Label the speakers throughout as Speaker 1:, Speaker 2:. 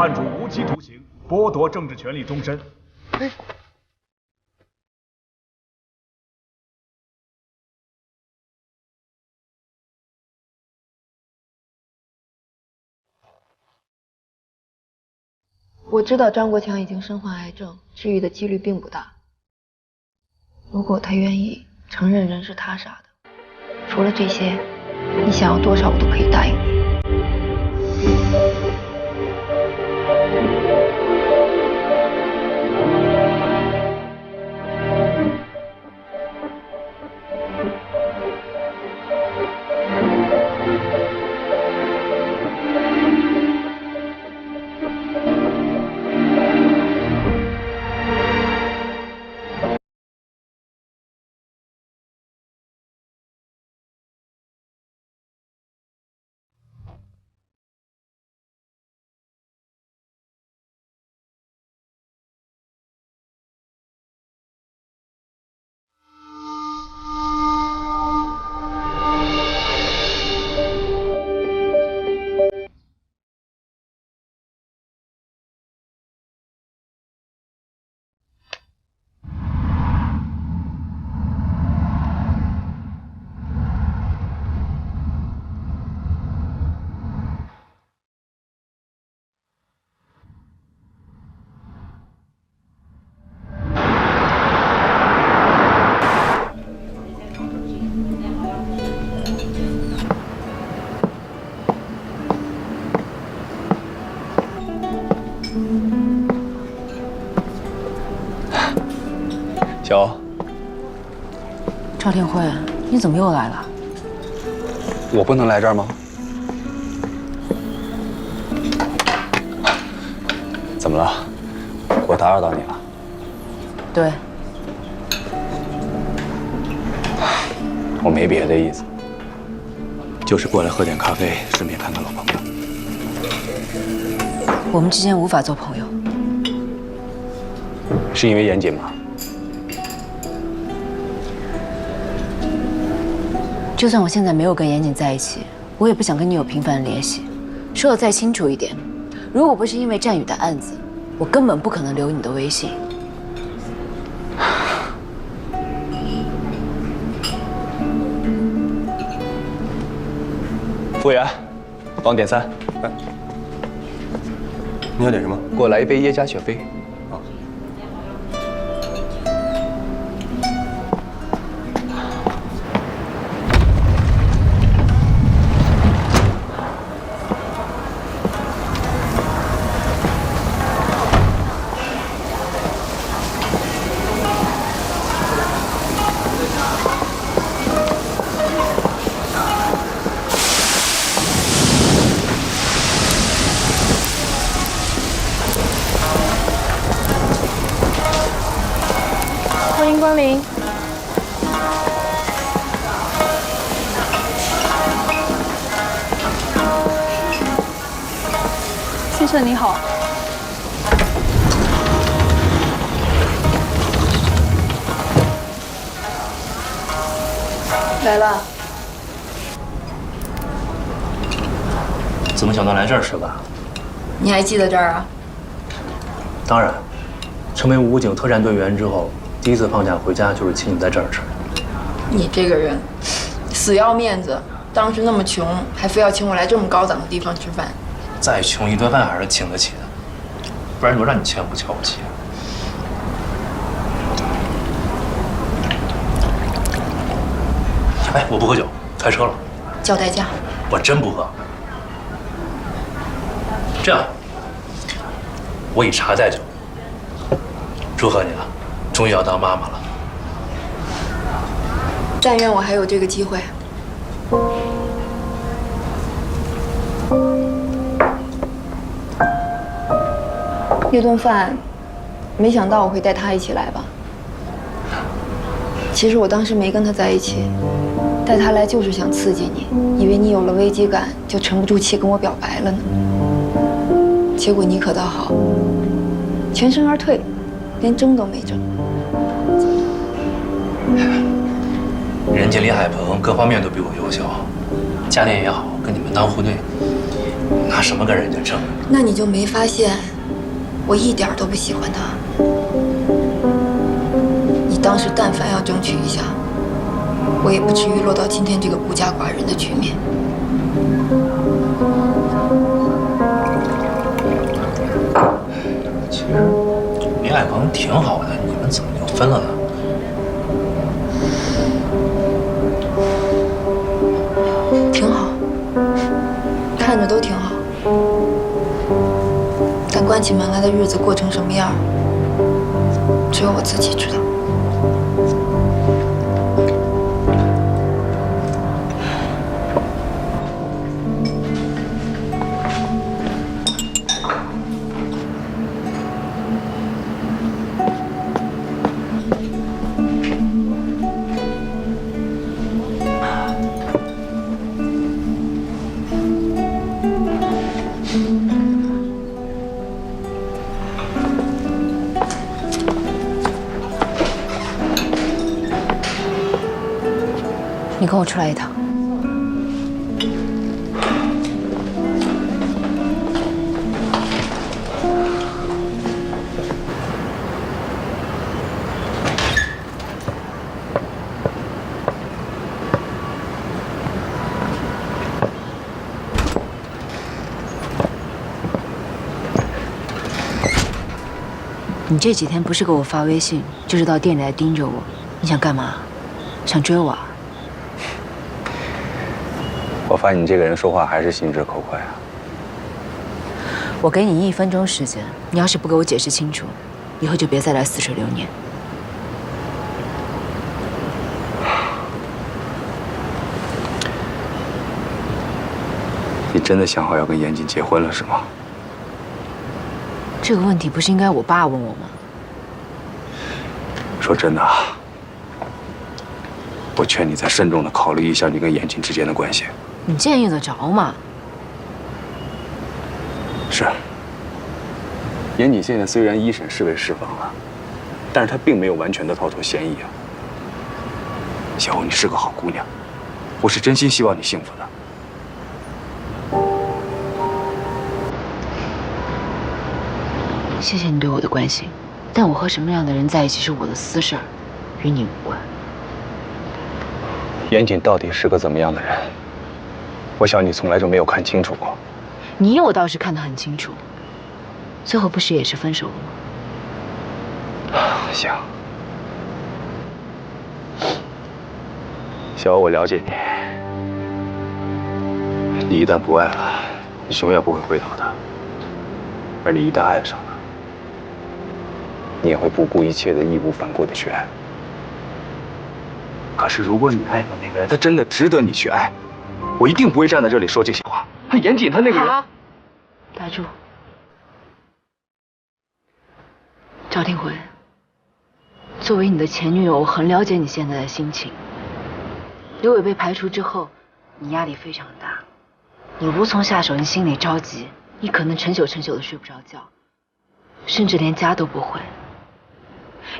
Speaker 1: 判处无期徒刑，剥夺政治权利终身。
Speaker 2: 我知道张国强已经身患癌症，治愈的几率并不大。如果他愿意承认人是他杀的，除了这些，你想要多少我都可以答应你。
Speaker 3: 小欧，
Speaker 4: 赵天辉，你怎么又来了？
Speaker 3: 我不能来这儿吗？怎么了？我打扰到你了？
Speaker 4: 对，
Speaker 3: 我没别的意思，就是过来喝点咖啡，顺便看看老朋友。
Speaker 4: 我们之间无法做朋友。
Speaker 3: 是因为严谨吗？
Speaker 4: 就算我现在没有跟严谨在一起，我也不想跟你有频繁的联系。说的再清楚一点，如果不是因为战宇的案子，我根本不可能留你的微信。
Speaker 3: 服务员，帮我点餐。
Speaker 5: 哎，你要点什么？
Speaker 3: 给我来一杯耶加雪菲。
Speaker 2: 欢迎光临。先生你好。来了。
Speaker 6: 怎么想到来这儿吃饭？
Speaker 2: 你还记得这儿啊？
Speaker 6: 当然，成为武警特战队员之后，第一次放假回家就是请你在这儿吃。
Speaker 2: 你这个人，死要面子，当时那么穷，还非要请我来这么高档的地方吃饭。
Speaker 6: 再穷一顿饭还是请得起的，不然说让你瞧不瞧不起。哎，我不喝酒，开车了。
Speaker 2: 叫代驾。
Speaker 6: 我真不喝。这样，我以茶代酒。祝贺你了，终于要当妈妈了。
Speaker 2: 但愿我还有这个机会。那顿饭，没想到我会带他一起来吧。其实我当时没跟他在一起，带他来就是想刺激你，以为你有了危机感就沉不住气跟我表白了呢。结果你可倒好，全身而退，连争都没争。
Speaker 6: 人家李海鹏各方面都比我优秀，家电也好，跟你们当户对，哪拿什么跟人家争？
Speaker 2: 那你就没发现，我一点都不喜欢他。你当时但凡要争取一下，我也不至于落到今天这个孤家寡人的局面。
Speaker 6: 其实林海鹏挺好的，你们怎么就分了呢？
Speaker 2: 挺好，看着都挺好。但关起门来的日子过成什么样，只有我自己知道。
Speaker 4: 你跟我出来一趟。你这几天不是给我发微信，就是到店里来盯着我，你想干嘛？想追我啊？
Speaker 3: 我发现你这个人说话还是心直口快啊。
Speaker 4: 我给你1分钟时间，你要是不给我解释清楚，以后就别再来似水流年。
Speaker 3: 你真的想好要跟严谨结婚了是吗？
Speaker 4: 这个问题不是应该我爸问我吗？
Speaker 3: 说真的啊，我劝你再慎重地考虑一下你跟严谨之间的关系。
Speaker 4: 你建议得着吗？
Speaker 3: 是。严谨现在虽然1审是被释放了，但是他并没有完全的逃脱嫌疑啊。小欧，你是个好姑娘，我是真心希望你幸福的。
Speaker 4: 谢谢你对我的关心，但我和什么样的人在一起是我的私事儿，与你无关。
Speaker 3: 严谨到底是个怎么样的人？我想你从来就没有看清楚过。
Speaker 4: 你我倒是看得很清楚，最后不是也是分手了吗？
Speaker 3: 行，小欧，我了解你。你一旦不爱了，你永远不会回头的。而你一旦爱上了，你也会不顾一切的义无反顾的去爱。可是如果你爱的那个人，他真的值得你去爱，我一定不会站在这里说这些话。他严谨，他那个人。
Speaker 4: 好，打住。赵廷辉，作为你的前女友，我很了解你现在的心情。刘伟被排除之后，你压力非常大，你无从下手，你心里着急，你可能成宿的睡不着觉，甚至连家都不回。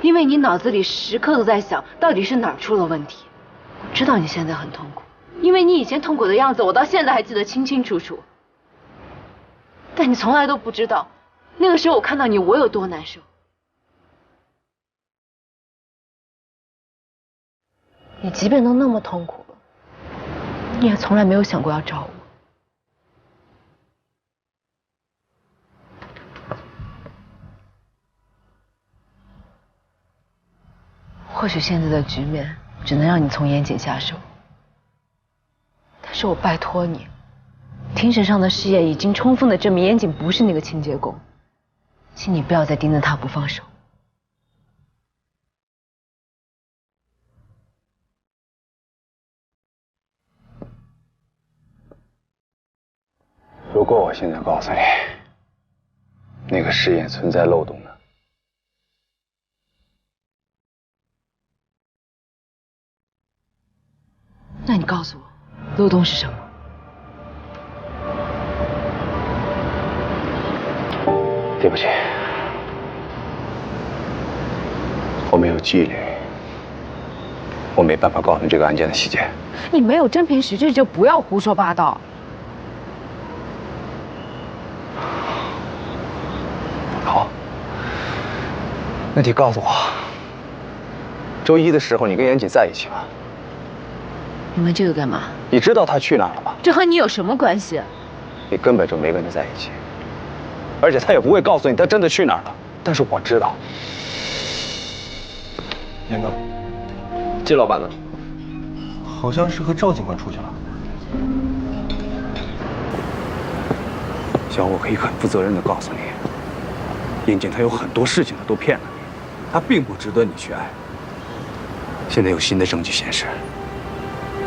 Speaker 4: 因为你脑子里时刻都在想，到底是哪儿出了问题。我知道你现在很痛苦，因为你以前痛苦的样子，我到现在还记得清清楚楚。但你从来都不知道，那个时候我看到你，我有多难受。你即便都那么痛苦了，你也从来没有想过要找我。或许现在的局面只能让你从严谨下手，但是我拜托你，庭审上的试验已经充分的证明严谨不是那个清洁工，请你不要再盯着他不放手。
Speaker 3: 如果我现在告诉你，那个试验存在漏洞呢？
Speaker 4: 那你告诉我，漏洞是什么？
Speaker 3: 对不起，我没有纪律，我没办法告诉你这个案件的细节。
Speaker 4: 你没有真凭实据就不要胡说八道。
Speaker 3: 那你告诉我，周一的时候你跟严谨在一起吗？
Speaker 4: 你问这个干嘛？
Speaker 3: 你知道他去哪儿了吗？
Speaker 4: 这和你有什么关系？
Speaker 3: 你根本就没跟他在一起，而且他也不会告诉你他真的去哪儿了。但是我知道。
Speaker 5: 严哥，季老板呢？好像是和赵警官出去了。
Speaker 3: 小，我可以很负责任地告诉你，严谨他有很多事情他都骗了你，他并不值得你去爱。现在有新的证据显示，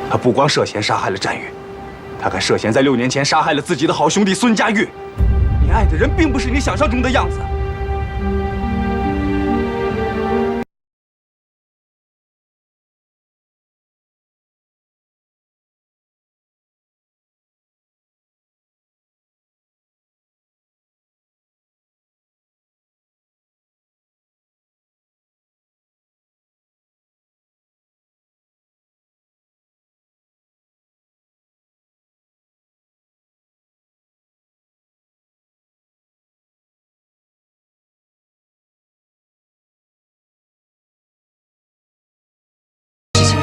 Speaker 3: 他不光涉嫌杀害了战玉，他还涉嫌在6年前杀害了自己的好兄弟孙家玉。你爱的人并不是你想象中的样子。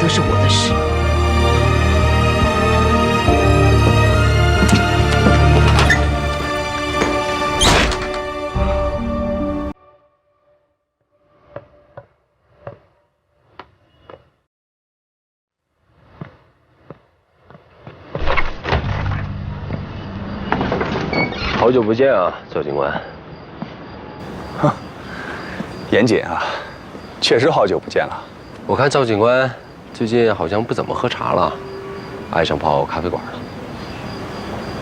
Speaker 4: 都是我的事。
Speaker 5: 好久不见啊，赵警官。
Speaker 3: 哼，严谨啊，确实好久不见了。
Speaker 5: 我看赵警官最近好像不怎么喝茶了，爱上泡咖啡馆了。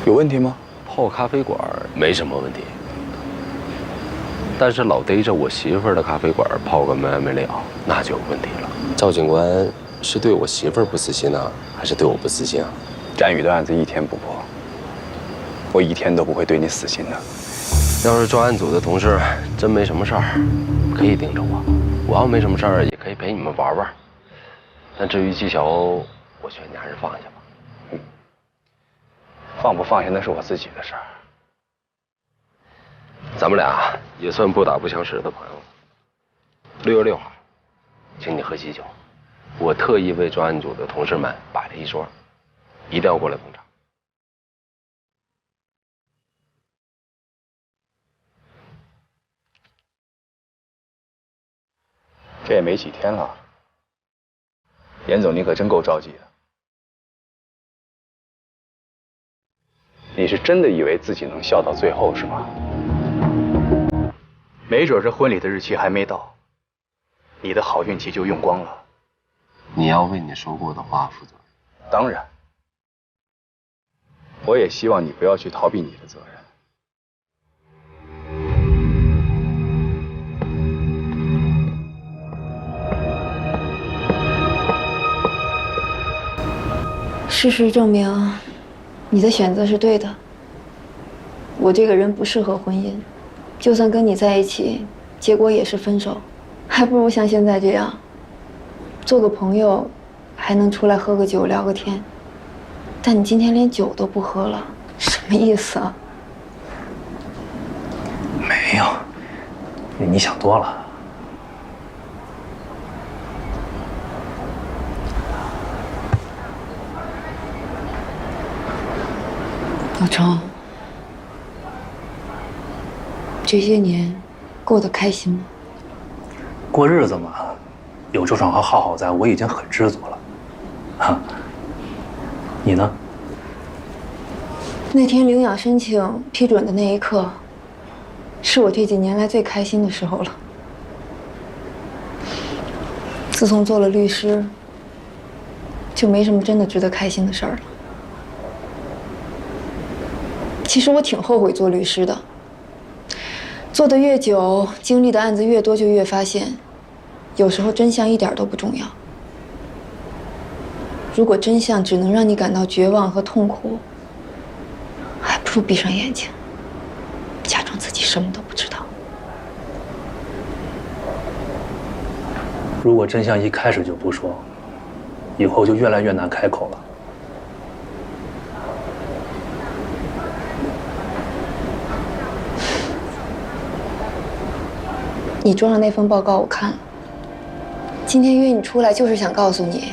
Speaker 3: 有问题吗？
Speaker 5: 泡咖啡馆没什么问题，但是老逮着我媳妇儿的咖啡馆泡个没完没了，那就有问题了。赵警官是对我媳妇儿不死心呢，还是对我不死心啊？
Speaker 3: 战宇的案子一天不破，我一天都不会对你死心的。
Speaker 5: 要是专案组的同事真没什么事儿，可以盯着我。我要没什么事儿，也可以陪你们玩玩。但至于纪晓，我劝你还是放下吧。
Speaker 3: 放不放下那是我自己的事儿。
Speaker 5: 咱们俩也算不打不相识的朋友了。6月6号，请你喝喜酒，我特意为专案组的同事们摆了一桌，一定要过来捧场。
Speaker 3: 这也没几天了，严总，你可真够着急的。你是真的以为自己能笑到最后是吗？没准这婚礼的日期还没到，你的好运气就用光了。
Speaker 5: 你要为你说过的话负责任。
Speaker 3: 当然，我也希望你不要去逃避你的责任。
Speaker 2: 事实证明，你的选择是对的。我这个人不适合婚姻，就算跟你在一起，结果也是分手，还不如像现在这样，做个朋友，还能出来喝个酒聊个天。但你今天连酒都不喝了，什么意思啊？
Speaker 6: 没有，你想多了。
Speaker 2: 老程，这些年过得开心吗？
Speaker 6: 过日子嘛，有周爽和浩浩在，我已经很知足了。哈，你呢？
Speaker 2: 那天领养申请批准的那一刻，是我这几年来最开心的时候了。自从做了律师，就没什么真的值得开心的事儿了。其实我挺后悔做律师的。做得越久，经历的案子越多，就越发现，有时候真相一点都不重要。如果真相只能让你感到绝望和痛苦，还不如闭上眼睛，假装自己什么都不知道。
Speaker 6: 如果真相一开始就不说，以后就越来越难开口了。
Speaker 2: 你装的那份报告我看了。今天约你出来就是想告诉你，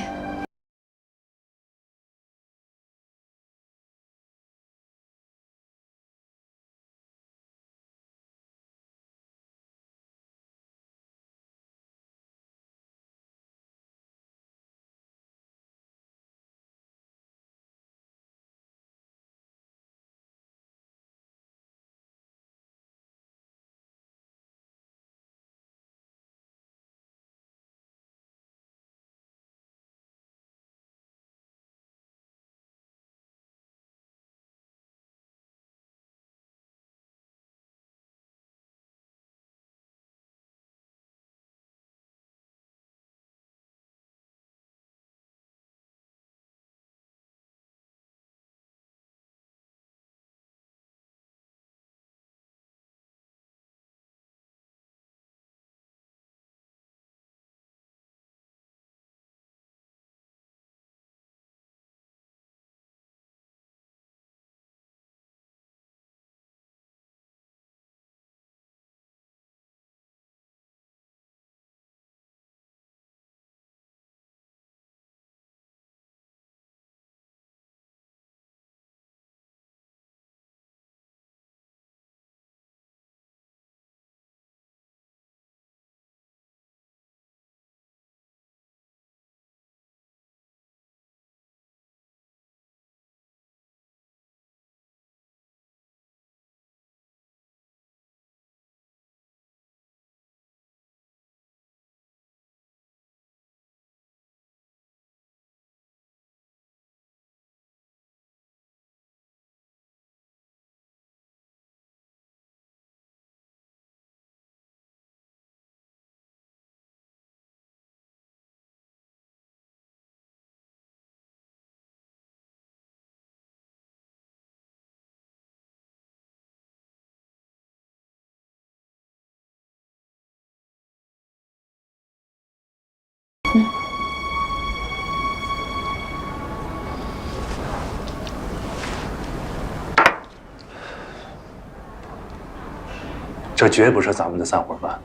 Speaker 6: 这绝不是咱们的散伙饭。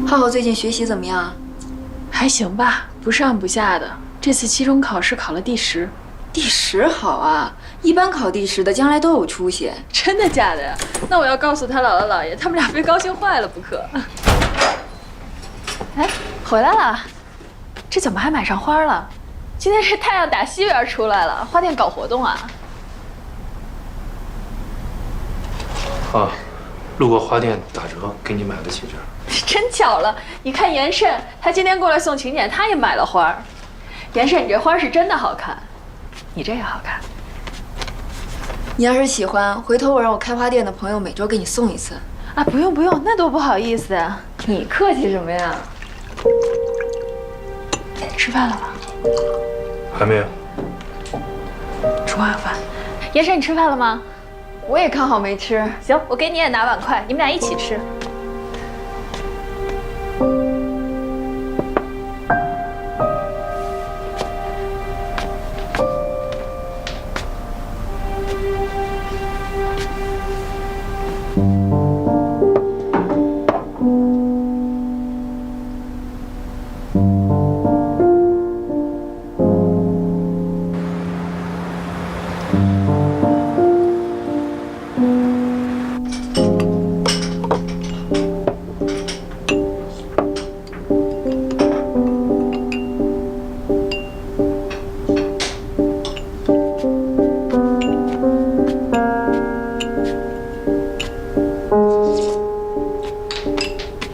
Speaker 2: 浩浩最近学习怎么样？
Speaker 7: 还行吧，不上不下的。这次期中考试考了第10，
Speaker 2: 第10好啊，一般考第10的将来都有出息。
Speaker 7: 真的假的呀？那我要告诉他姥姥姥爷，他们俩非高兴坏了不可。哎，回来了，这怎么还买上花了？今天这太阳打西边出来了，花店搞活动啊？
Speaker 8: 啊，路过花店打折，给你买了几枝。
Speaker 7: 真巧了，你看严慎，他今天过来送请柬，他也买了花。严慎，你这花是真的好看，你这也好看。
Speaker 2: 你要是喜欢，回头我让我开花店的朋友每周给你送一次。
Speaker 7: 啊，不用不用，那多不好意思。
Speaker 2: 你客气什么呀？
Speaker 7: 吃饭了吧？
Speaker 8: 还没有。
Speaker 7: 煮晚饭。延伸，你吃饭了吗？
Speaker 2: 我也看好没吃。
Speaker 7: 行，我给你也拿碗筷，你们俩一起吃。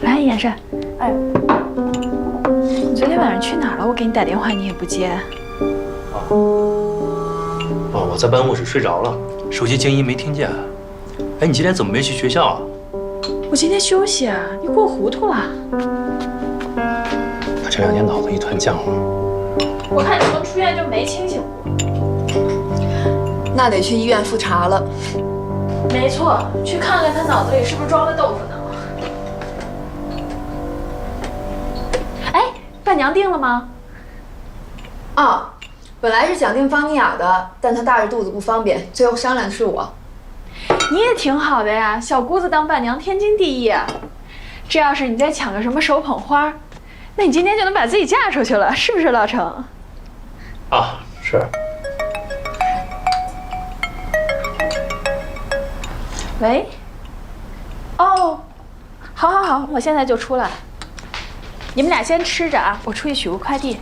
Speaker 7: 来，延伸，哎，你昨天晚上去哪儿了？我给你打电话你也不接。
Speaker 8: 哦，我在办公室睡着了，手机静音没听见。哎，你今天怎么没去学校啊？
Speaker 7: 我今天休息啊，你过糊涂了。
Speaker 8: 我这2天脑子一团浆糊。
Speaker 7: 我看你从出院就没清醒过。
Speaker 2: 那得去医院复查了。
Speaker 7: 没错，去看看他脑子里是不是装了豆腐呢？哎，伴娘定了吗？
Speaker 2: 啊，本来是想订方尼雅的，但她大着肚子不方便，最后商量的是我。
Speaker 7: 你也挺好的呀，小姑子当伴娘天经地义啊。这要是你再抢个什么手捧花，那你今天就能把自己嫁出去了，是不是老程？
Speaker 8: 啊，是。
Speaker 7: 喂。哦，好好好，我现在就出来。你们俩先吃着啊，我出去取个快递。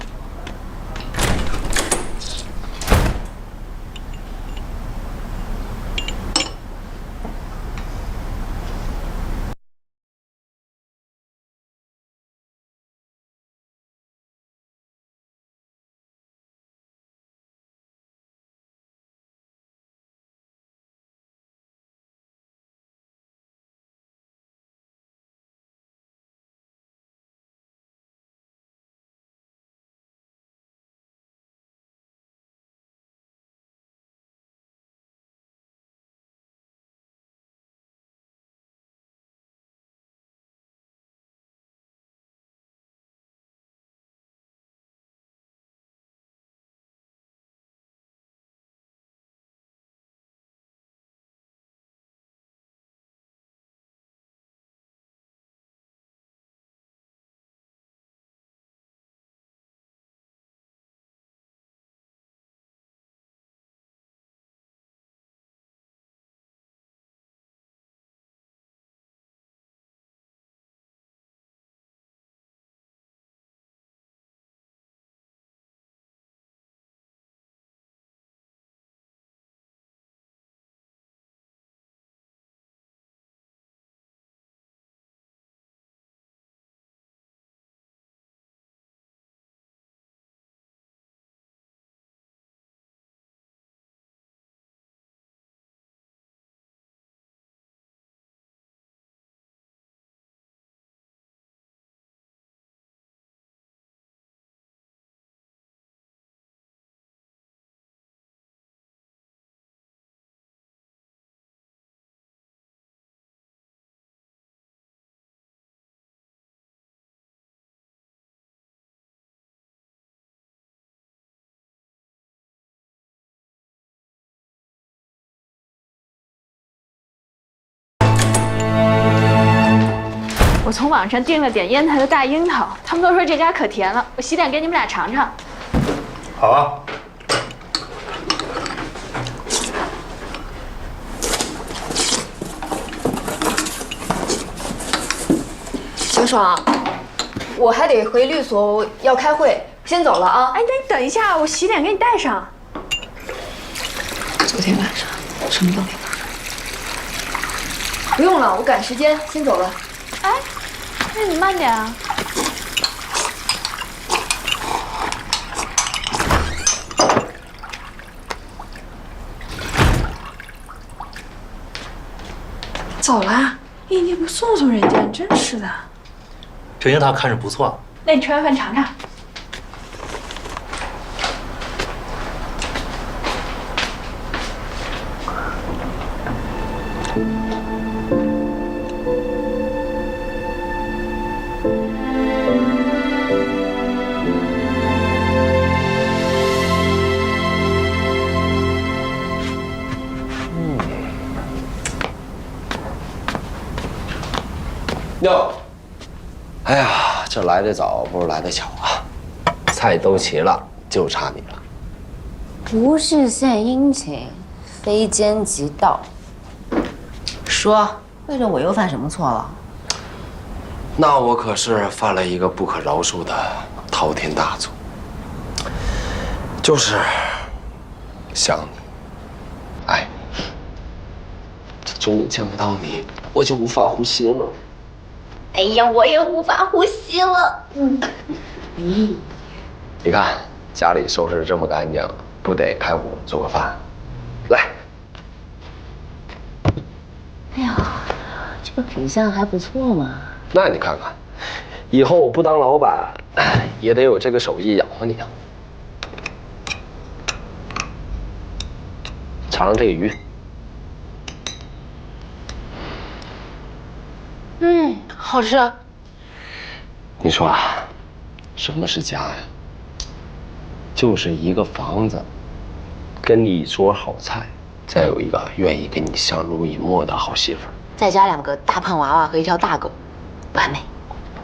Speaker 7: 我从网上订了点烟台的大樱桃，他们都说这家可甜了，我洗点给你们俩尝尝。
Speaker 8: 好啊。
Speaker 2: 小爽，我还得回律所，我要开会，先走了啊。
Speaker 7: 哎，那你等一下，我洗点给你带上。
Speaker 2: 昨天晚上什么都没发生。不用了，我赶时间，先走了。
Speaker 7: 哎，那你慢点啊。走了，你不送送人家，你真是的。
Speaker 8: 平樱桃看着不错，
Speaker 7: 那你吃完饭尝尝。
Speaker 5: 哟，哎呀，这来得早不如来得巧啊！菜都齐了，就差你了。
Speaker 4: 不是献殷勤，非奸即盗。说，为了我又犯什么错了？
Speaker 5: 那我可是犯了一个不可饶恕的滔天大错，就是想你、爱你。这终于见不到你，我就无法呼吸了。
Speaker 4: 哎呀，我也无法呼吸了。
Speaker 5: 你看家里收拾得这么干净，不得开火做个饭？来。
Speaker 4: 哎呀，这个品相还不错嘛。
Speaker 5: 那你看看，以后我不当老板，也得有这个手艺养活你啊。尝尝这个鱼。
Speaker 4: 好吃。
Speaker 5: 你说啊，什么是家呀？就是一个房子，跟你一桌好菜，再有一个愿意跟你相濡以沫的好媳妇儿，
Speaker 4: 再加2个大胖娃娃和一条大狗，完美。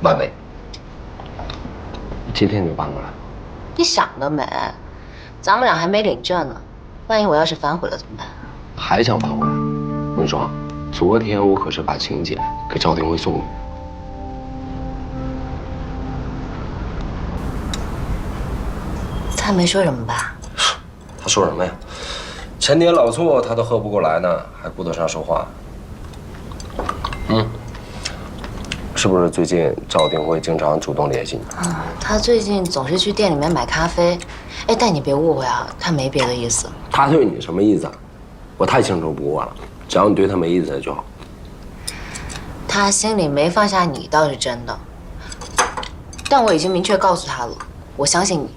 Speaker 5: 完美。今天就搬过来。
Speaker 4: 你想得美，咱们俩还没领证呢，万一我要是反悔了怎么办？
Speaker 5: 还想反悔？我跟你说，昨天我可是把请柬给赵廷辉送去。
Speaker 4: 他没说什么吧？
Speaker 5: 他说什么呀？陈年老错他都喝不过来呢，还顾得上说话？是不是最近赵廷辉经常主动联系你？
Speaker 4: 他最近总是去店里面买咖啡。哎，但你别误会啊，他没别的意思。
Speaker 5: 他对你什么意思啊？我太清楚不过了，只要你对他没意思就好。
Speaker 4: 他心里没放下你倒是真的，但我已经明确告诉他了，我相信你。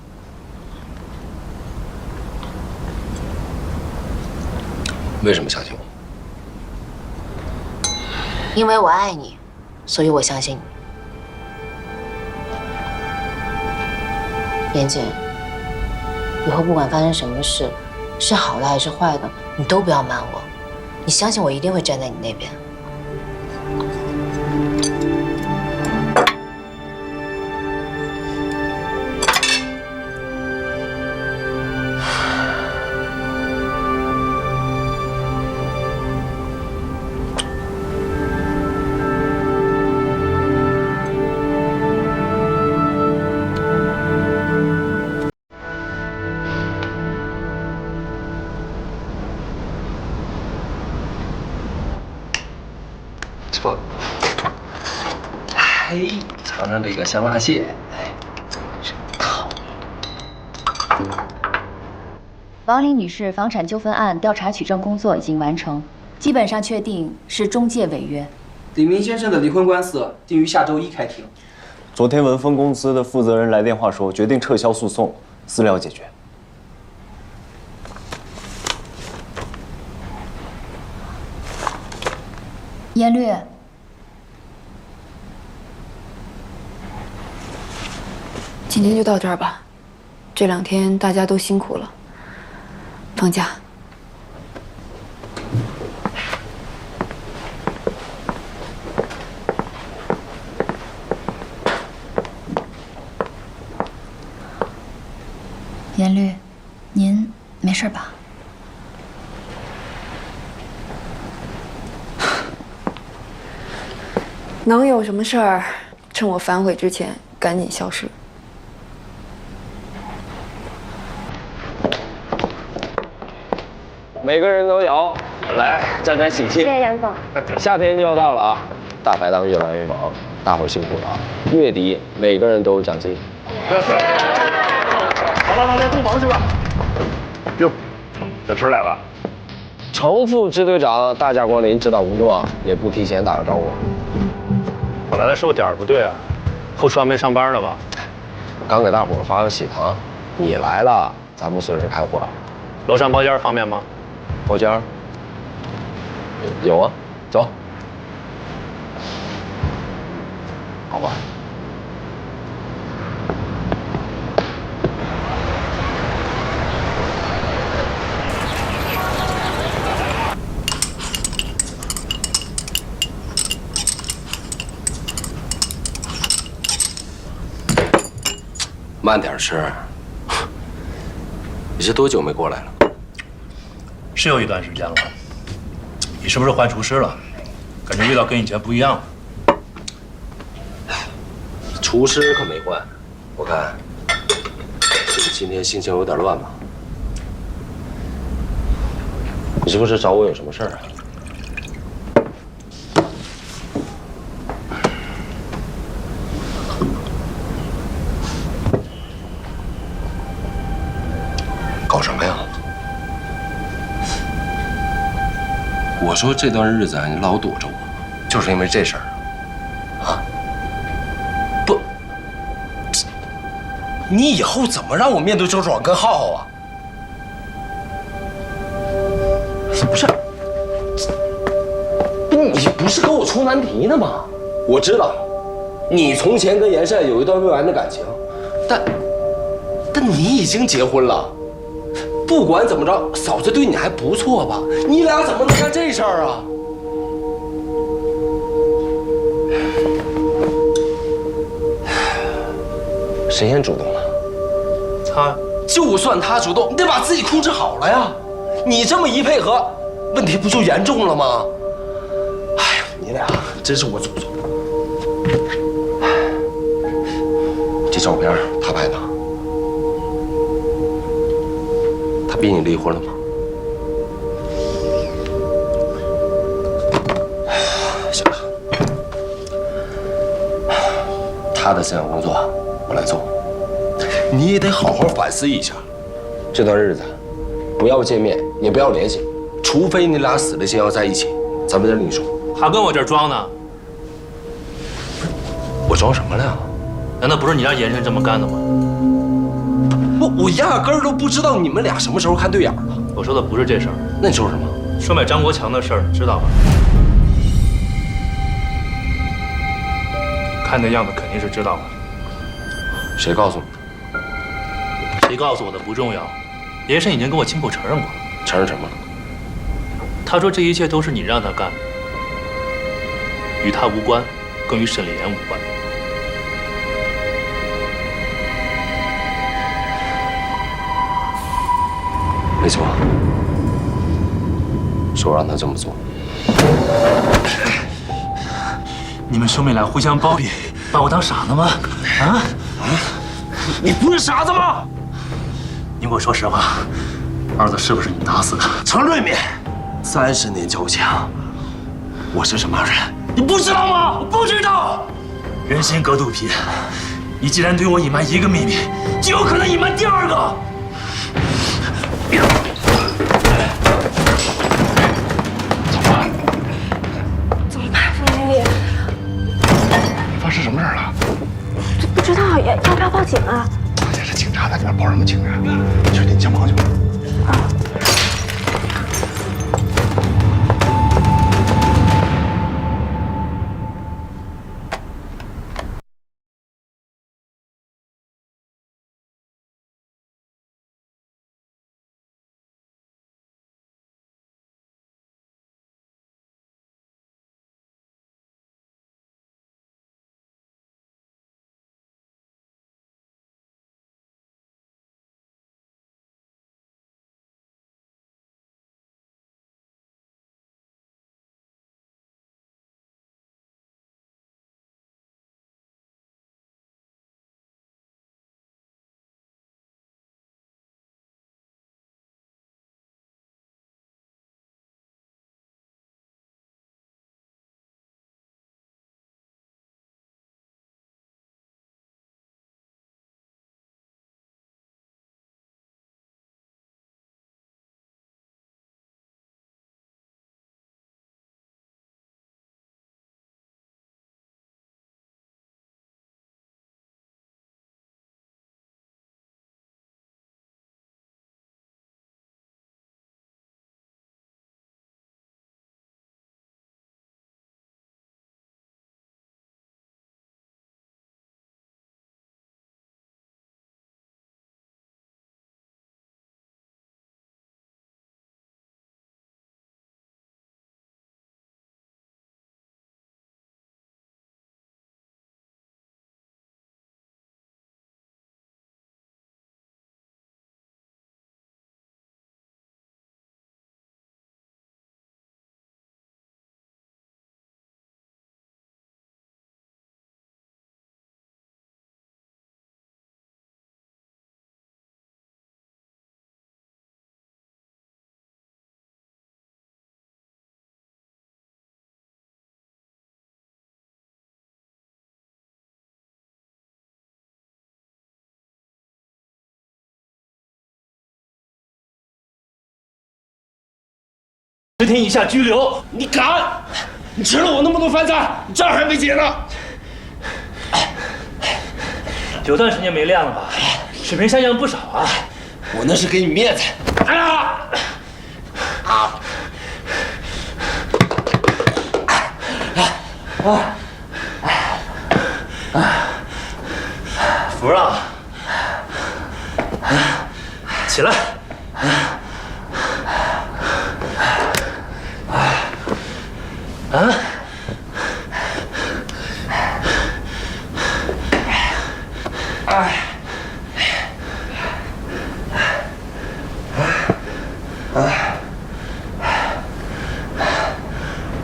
Speaker 5: 为什么相信我？
Speaker 4: 因为我爱你，所以我相信你。妍姐，以后不管发生什么事，是好的还是坏的，你都不要瞒我。你相信我一定会站在你那边。
Speaker 5: 错，哎，尝尝这个香辣蟹，哎，真好。
Speaker 9: 王林女士房产纠纷案调查取证工作已经完成，基本上确定是中介违约。
Speaker 10: 李明先生的离婚官司定于下周1开庭。
Speaker 3: 昨天文峰公司的负责人来电话说，决定撤销诉讼，私了解决。
Speaker 9: 颜律，
Speaker 2: 今天就到这儿吧，这2天大家都辛苦了，放假。
Speaker 9: 颜律，您没事吧？
Speaker 2: 能有什么事儿？趁我反悔之前，赶紧消失。
Speaker 5: 每个人都有，来沾沾喜气。
Speaker 11: 谢谢杨总。
Speaker 5: 夏天就要到了啊，大排档越来越忙，大伙儿辛苦了啊！月底每个人都有奖金。
Speaker 1: 好了，来洞房去吧。哟，小春来了。
Speaker 5: 重复支队长大驾光临，指导工作也不提前打个招呼。
Speaker 8: 我来的时候点儿不对啊，后厨还没上班呢吧？
Speaker 5: 刚给大伙发个喜糖，你来了，咱不随时开火。
Speaker 8: 楼上包间方便吗？
Speaker 5: 包间有啊，走。好吧。慢点吃。你是多久没过来了？
Speaker 8: 是有一段时间了。你是不是换厨师了？感觉味道跟以前不一样了。
Speaker 5: 厨师可没换，我看是不是今天心情有点乱吧？你是不是找我有什么事儿啊？搞什么呀？我说这段日子啊，你老躲着我，就是因为这事儿啊？不，你以后怎么让我面对周爽跟浩浩啊？不是，你不是跟我出难题呢吗？我知道，你从前跟严善有一段未完的感情，但你已经结婚了。不管怎么着，嫂子对你还不错吧？你俩怎么能干这事儿啊？谁先主动了？
Speaker 8: 他。
Speaker 5: 就算他主动，你得把自己控制好了呀！你这么一配合，问题不就严重了吗？哎呀，你俩真是我祖宗！这照片他拍的。他逼你离婚了吗？行了，他的思想工作我来做，你也得好好反思一下。这段日子，不要见面，也不要联系，除非你俩死了心要在一起，咱们再另说。
Speaker 8: 还跟我这儿装呢？
Speaker 5: 我装什么了呀？
Speaker 8: 难道不是你让严慎这么干的吗？
Speaker 5: 我压根儿都不知道你们俩什么时候看对眼了。
Speaker 8: 我说的不是这事儿。
Speaker 5: 那你说什么？
Speaker 8: 收买张国强的事儿，知道吧？看那样子肯定是知道吧？
Speaker 5: 谁告诉你？
Speaker 8: 谁告诉我的不重要，严慎已经跟我亲口承认过了。
Speaker 5: 承认什么？
Speaker 8: 他说这一切都是你让他干的，与他无关，更与沈丽妍无关。
Speaker 5: 没错，是我让他这么做。
Speaker 8: 你们兄妹俩互相包庇，把我当傻子吗？啊？你不是傻子吗？你给我说实话，儿子是不是你打死的？
Speaker 5: 程瑞敏，30年交情，我是什么人，你不知道吗？我不知道。
Speaker 8: 人心隔肚皮，你既然对我隐瞒一个秘密，就有可能隐瞒第二个。
Speaker 7: 怎么办，傅经理？
Speaker 11: 发生什么事儿了？
Speaker 7: 不知道，要不要报警啊？
Speaker 11: 这是警察在里面报什么警啊？去领枪帮去吧。
Speaker 8: 10天以下拘留。你敢？你吃了我那么多饭菜，你账还没结呢。有段时间没练了吧？水平下降不少啊。
Speaker 5: 我那是给你面子。
Speaker 8: 哎呀！服了。起来。啊！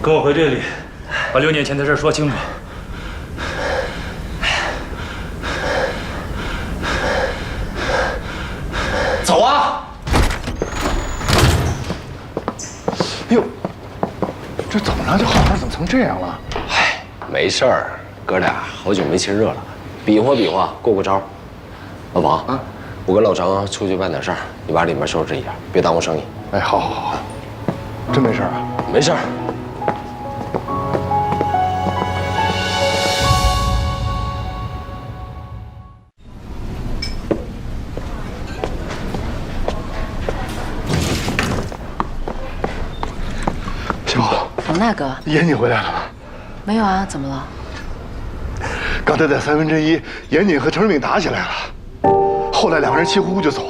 Speaker 8: 跟我回队里，把6年前的事说清楚。走啊！
Speaker 11: 哟，这怎么了？这好好怎么成这样了？
Speaker 5: 嗨，没事儿，哥俩好久没亲热了，比划比划，过招。老王啊，我跟老张出去办点事儿，你把里面收拾一下，别耽误生意。
Speaker 11: 哎，好好好，真没事啊？
Speaker 5: 没事儿。
Speaker 4: 王大哥，
Speaker 11: 严谨回来了吗？
Speaker 4: 没有啊，怎么了？
Speaker 11: 刚才在1/3，严谨和陈瑞敏打起来了，后来2个人气呼呼就走。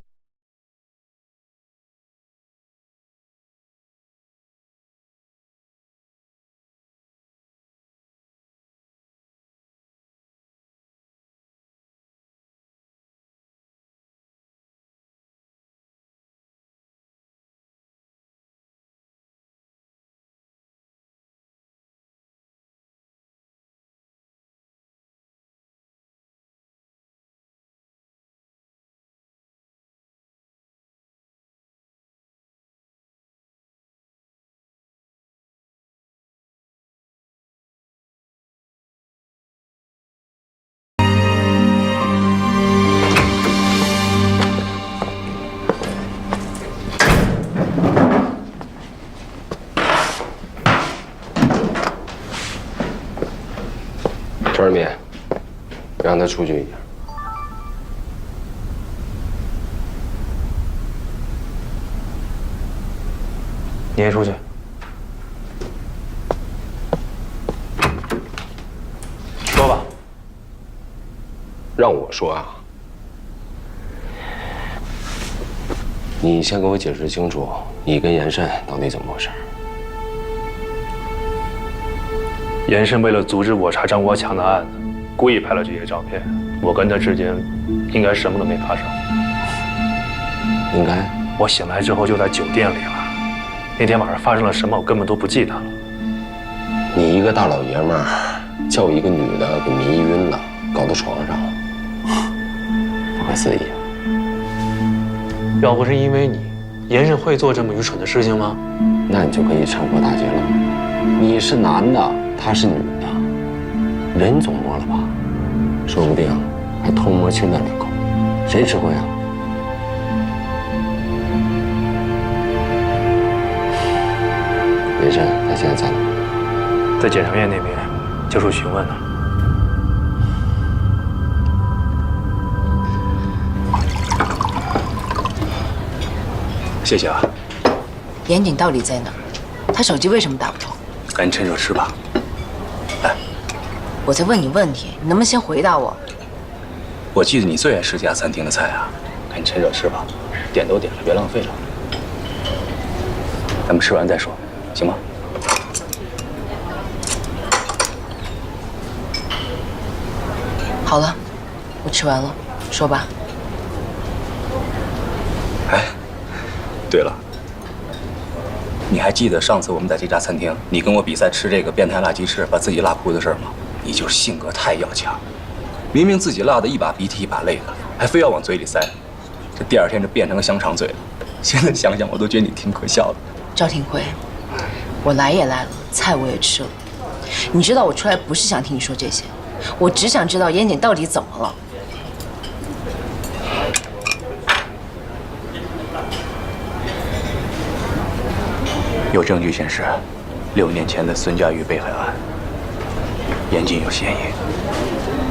Speaker 5: 陈瑞敏，让他出去一下。
Speaker 8: 你也出去。说吧。
Speaker 5: 让我说啊，你先给我解释清楚，你跟严慎到底怎么回事？
Speaker 8: 严慎为了阻止我查张国强的案子，故意拍了这些照片。我跟他之间应该什么都没发生。
Speaker 5: 应该？
Speaker 8: 我醒来之后就在酒店里了。那天晚上发生了什么，我根本都不记得了。
Speaker 5: 你一个大老爷们儿，叫一个女的给迷晕了，搞到床上，不可思议。
Speaker 8: 要不是因为你，严慎会做这么愚蠢的事情吗？
Speaker 5: 那你就可以趁火打劫了。你是男的，她是女的，人总摸了吧？说不定还偷摸亲了2口，谁吃亏啊？严慎他现在在哪？
Speaker 8: 在检察院那边接受询问呢。
Speaker 3: 谢谢啊。
Speaker 4: 严谨到底在哪儿？他手机为什么打不通？
Speaker 3: 赶紧趁热吃吧。来，
Speaker 4: 我在问你问题，你能不能先回答我？
Speaker 3: 我记得你最爱吃这家餐厅的菜啊，赶紧趁热吃吧，点都点了，别浪费了。咱们吃完再说，行吗？
Speaker 4: 好了，我吃完了，说吧。
Speaker 3: 哎，对了，你还记得上次我们在这家餐厅，你跟我比赛吃这个变态辣鸡翅，把自己辣哭的事吗？你就是性格太要强，明明自己辣的一把鼻涕一把泪的，还非要往嘴里塞，这第2天就变成个香肠嘴了。现在想想，我都觉得你挺可笑的。
Speaker 4: 赵廷辉，我来也来了，菜我也吃了，你知道我出来不是想听你说这些，我只想知道严谨到底怎么了。
Speaker 3: 有证据显示，6年前的孙佳玉被害案，严谨有嫌疑。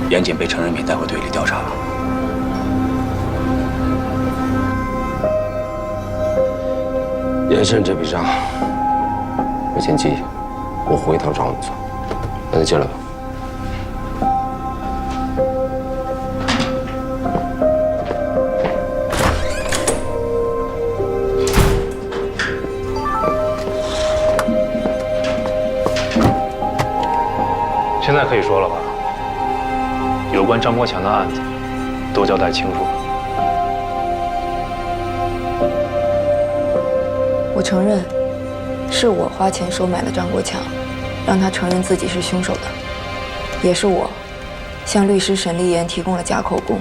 Speaker 3: 严谨被程仁敏带回队里调查了。
Speaker 5: 严慎这笔账，我先记，我回头找你算。那就进来吧。
Speaker 6: 现在可以说了吧？有关张国强的案子，都交代清楚了。
Speaker 2: 我承认，是我花钱收买了张国强，让他承认自己是凶手的，也是我向律师沈立言提供了假口供，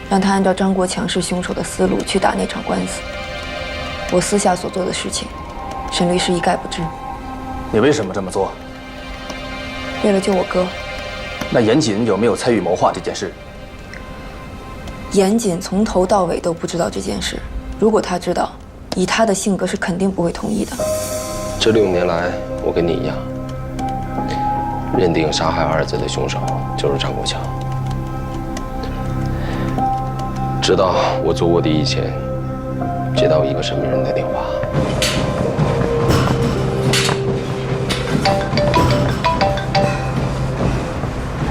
Speaker 2: 让他按照张国强是凶手的思路去打那场官司。我私下所做的事情，沈律师一概不知。
Speaker 12: 你为什么这么做？
Speaker 2: 为了救我哥，
Speaker 12: 那严谨有没有参与谋划这件事？
Speaker 2: 严谨从头到尾都不知道这件事。如果他知道，以他的性格是肯定不会同意的。
Speaker 5: 这6年来，我跟你一样，认定杀害儿子的凶手就是张国强。直到我做卧底以前，接到一个神秘人的电话。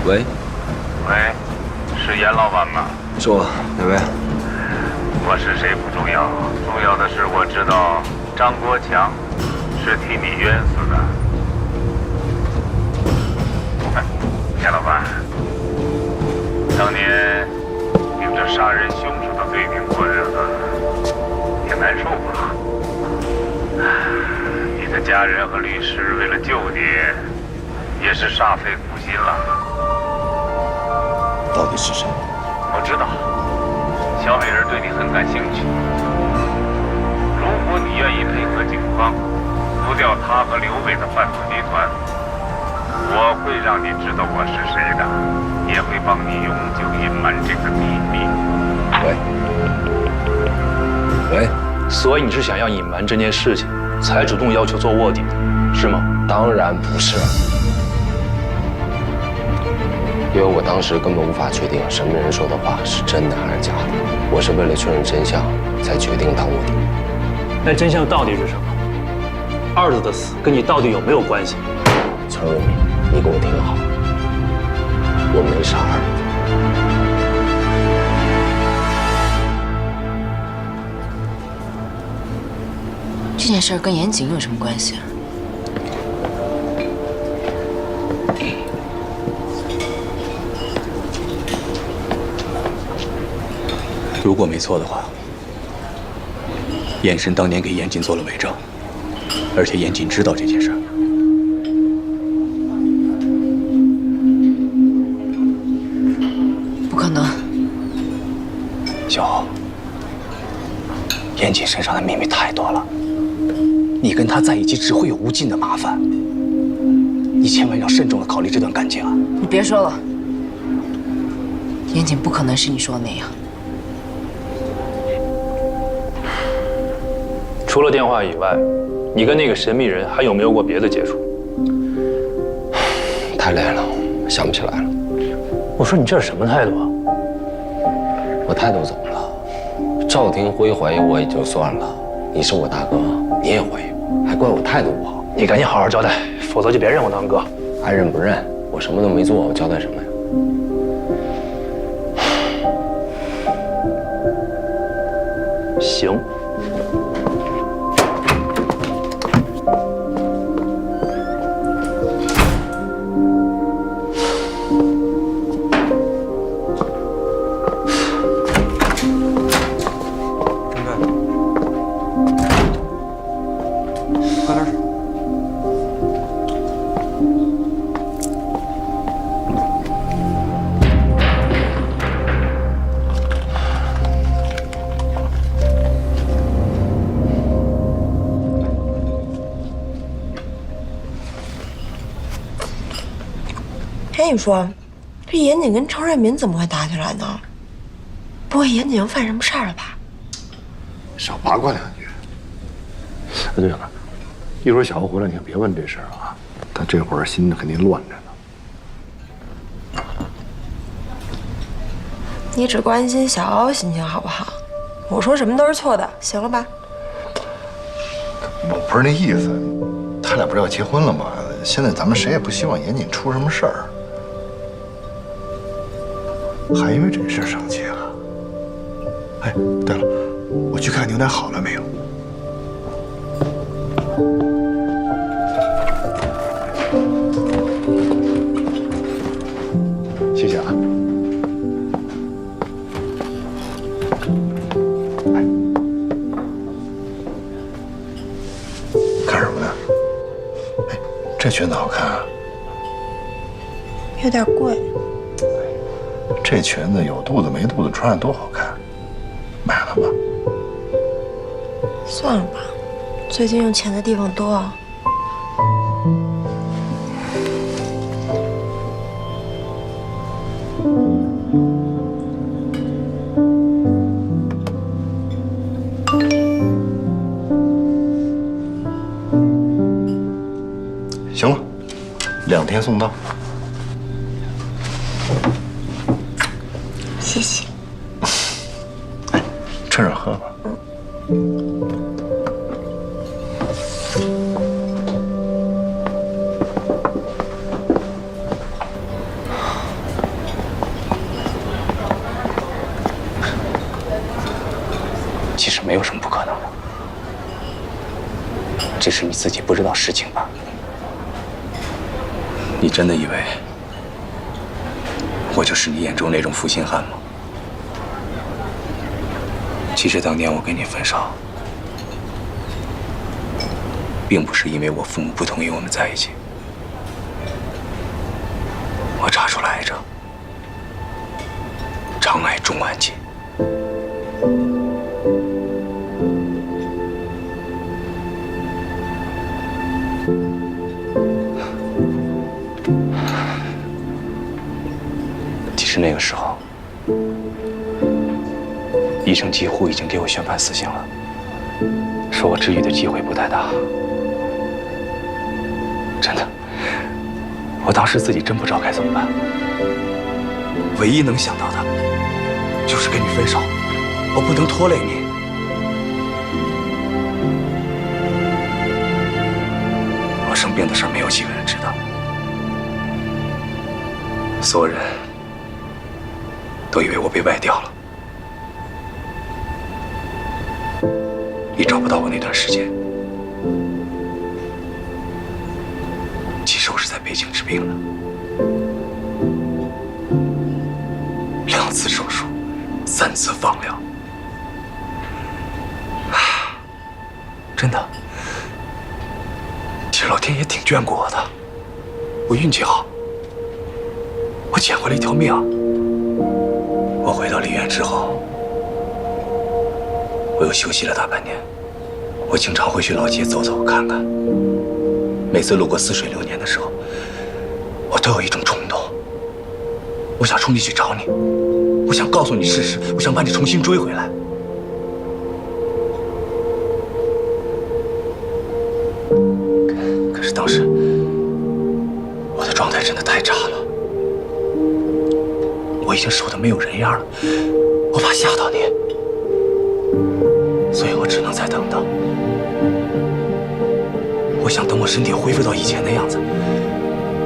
Speaker 3: 喂，
Speaker 13: 是严老板吗？
Speaker 3: 是我，哪位？
Speaker 13: 我是谁不重要，重要的是我知道张国强是替你冤死的。严老板，当年顶着杀人凶手的罪名过日子，也难受吧？你的家人和律师为了救你，也是煞费苦心了。
Speaker 3: 到底是谁？
Speaker 13: 我知道，小美人对你很感兴趣。如果你愿意配合警方，除掉他和刘伟的贩毒集团，我会让你知道我是谁的，也会帮你永久隐瞒这个秘密。
Speaker 3: 喂，
Speaker 6: 所以你是想要隐瞒这件事情，才主动要求做卧底的，是吗？
Speaker 5: 当然不是。 因为我当时根本无法确定神秘人说的话是真的还是假的，我是为了确认真相才决定当卧底。
Speaker 6: 那真相到底是什么？二子的死跟你到底有没有关系？
Speaker 5: 程瑞敏，你给我听好，我没杀二
Speaker 4: 子。这件事跟严谨有什么关系啊？
Speaker 3: 如果没错的话，燕神当年给严谨做了伪证，而且严谨知道这件事。
Speaker 4: 不可能，
Speaker 3: 小欧，严谨身上的秘密太多了，你跟他在一起只会有无尽的麻烦，你千万要慎重的考虑这段感情啊！
Speaker 4: 你别说了，严谨不可能是你说的那样。
Speaker 6: 除了电话以外，你跟那个神秘人还有没有过别的接触？
Speaker 5: 太累了，想不起来了。
Speaker 6: 我说你这是什么态度啊？
Speaker 5: 我态度怎么了？赵廷辉怀疑我也就算了，你是我大哥，你也怀疑我，还怪我态度不好。
Speaker 6: 你赶紧好好交代，否则就别认我当哥。
Speaker 5: 爱认不认？我什么都没做，我交代什么呀？
Speaker 6: 行。
Speaker 14: 哎，你说，这严谨跟程瑞敏怎么会打起来呢？不会严谨犯什么事儿了吧？
Speaker 11: 少八卦两句。
Speaker 12: 对了，
Speaker 11: 一会儿小欧回来，你可别问这事儿啊，他这会儿心肯定乱着呢。
Speaker 14: 你只关心小欧心情好不好？我说什么都是错的，行了吧？
Speaker 11: 我不是那意思，他俩不是要结婚了吗？现在咱们谁也不希望严谨出什么事儿，还因为这事儿生气了。哎，对了，我去看牛奶好了没有？谢谢啊。看什么呢？哎，这裙子好看啊。
Speaker 14: 有点贵。
Speaker 11: 这裙子有肚子没肚子穿上多好看，买了吧？
Speaker 14: 算了吧，最近用钱的地方多啊。
Speaker 11: 行了，2天送到。
Speaker 14: 谢谢。
Speaker 11: 哎，趁热喝吧。
Speaker 3: 其实没有什么不可能的，只是你自己不知道实情吧。你真的以为我就是你眼中那种负心汉吗？其实当年我跟你分手，并不是因为我父母不同意我们在一起，我查出了癌症，肠癌中晚期。那个时候，医生几乎已经给我宣判死刑了，说我治愈的机会不太大。真的，我当时自己真不知道该怎么办。唯一能想到的，就是跟你分手，我不能拖累你。我生病的事没有几个人知道，所有人都以为我被外调了。你找不到我那段时间，其实我是在北京治病的，2次手术，3次放疗，真的，其实老天爷挺眷顾我的，我运气好，我捡回了一条命。我回到梨园之后，我又休息了大半年。我经常会去老街走走看看。每次路过似水流年的时候，我都有一种冲动，我想冲进去找你，我想告诉你事实，我想把你重新追回来。可是当时我的状态真的太差了。我已经瘦得没有人样了，我怕吓到你，所以我只能再等等。我想等我身体恢复到以前的样子，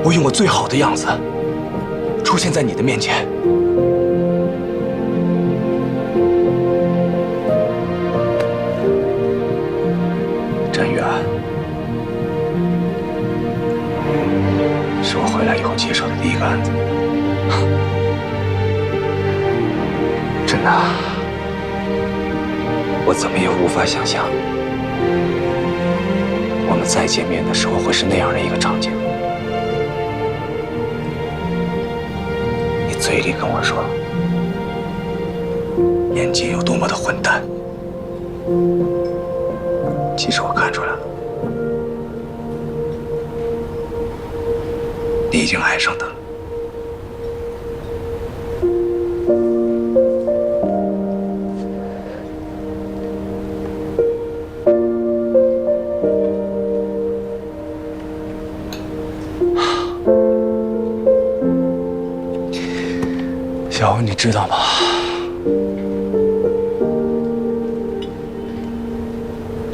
Speaker 3: 我用我最好的样子出现在你的面前。展宇啊，是我回来以后接手的第一个案子。真的，我怎么也无法想象，我们再见面的时候会是那样的一个场景。你嘴里跟我说严谨有多么的混蛋，其实我看出来了，你已经爱上他了。小欧，你知道吗？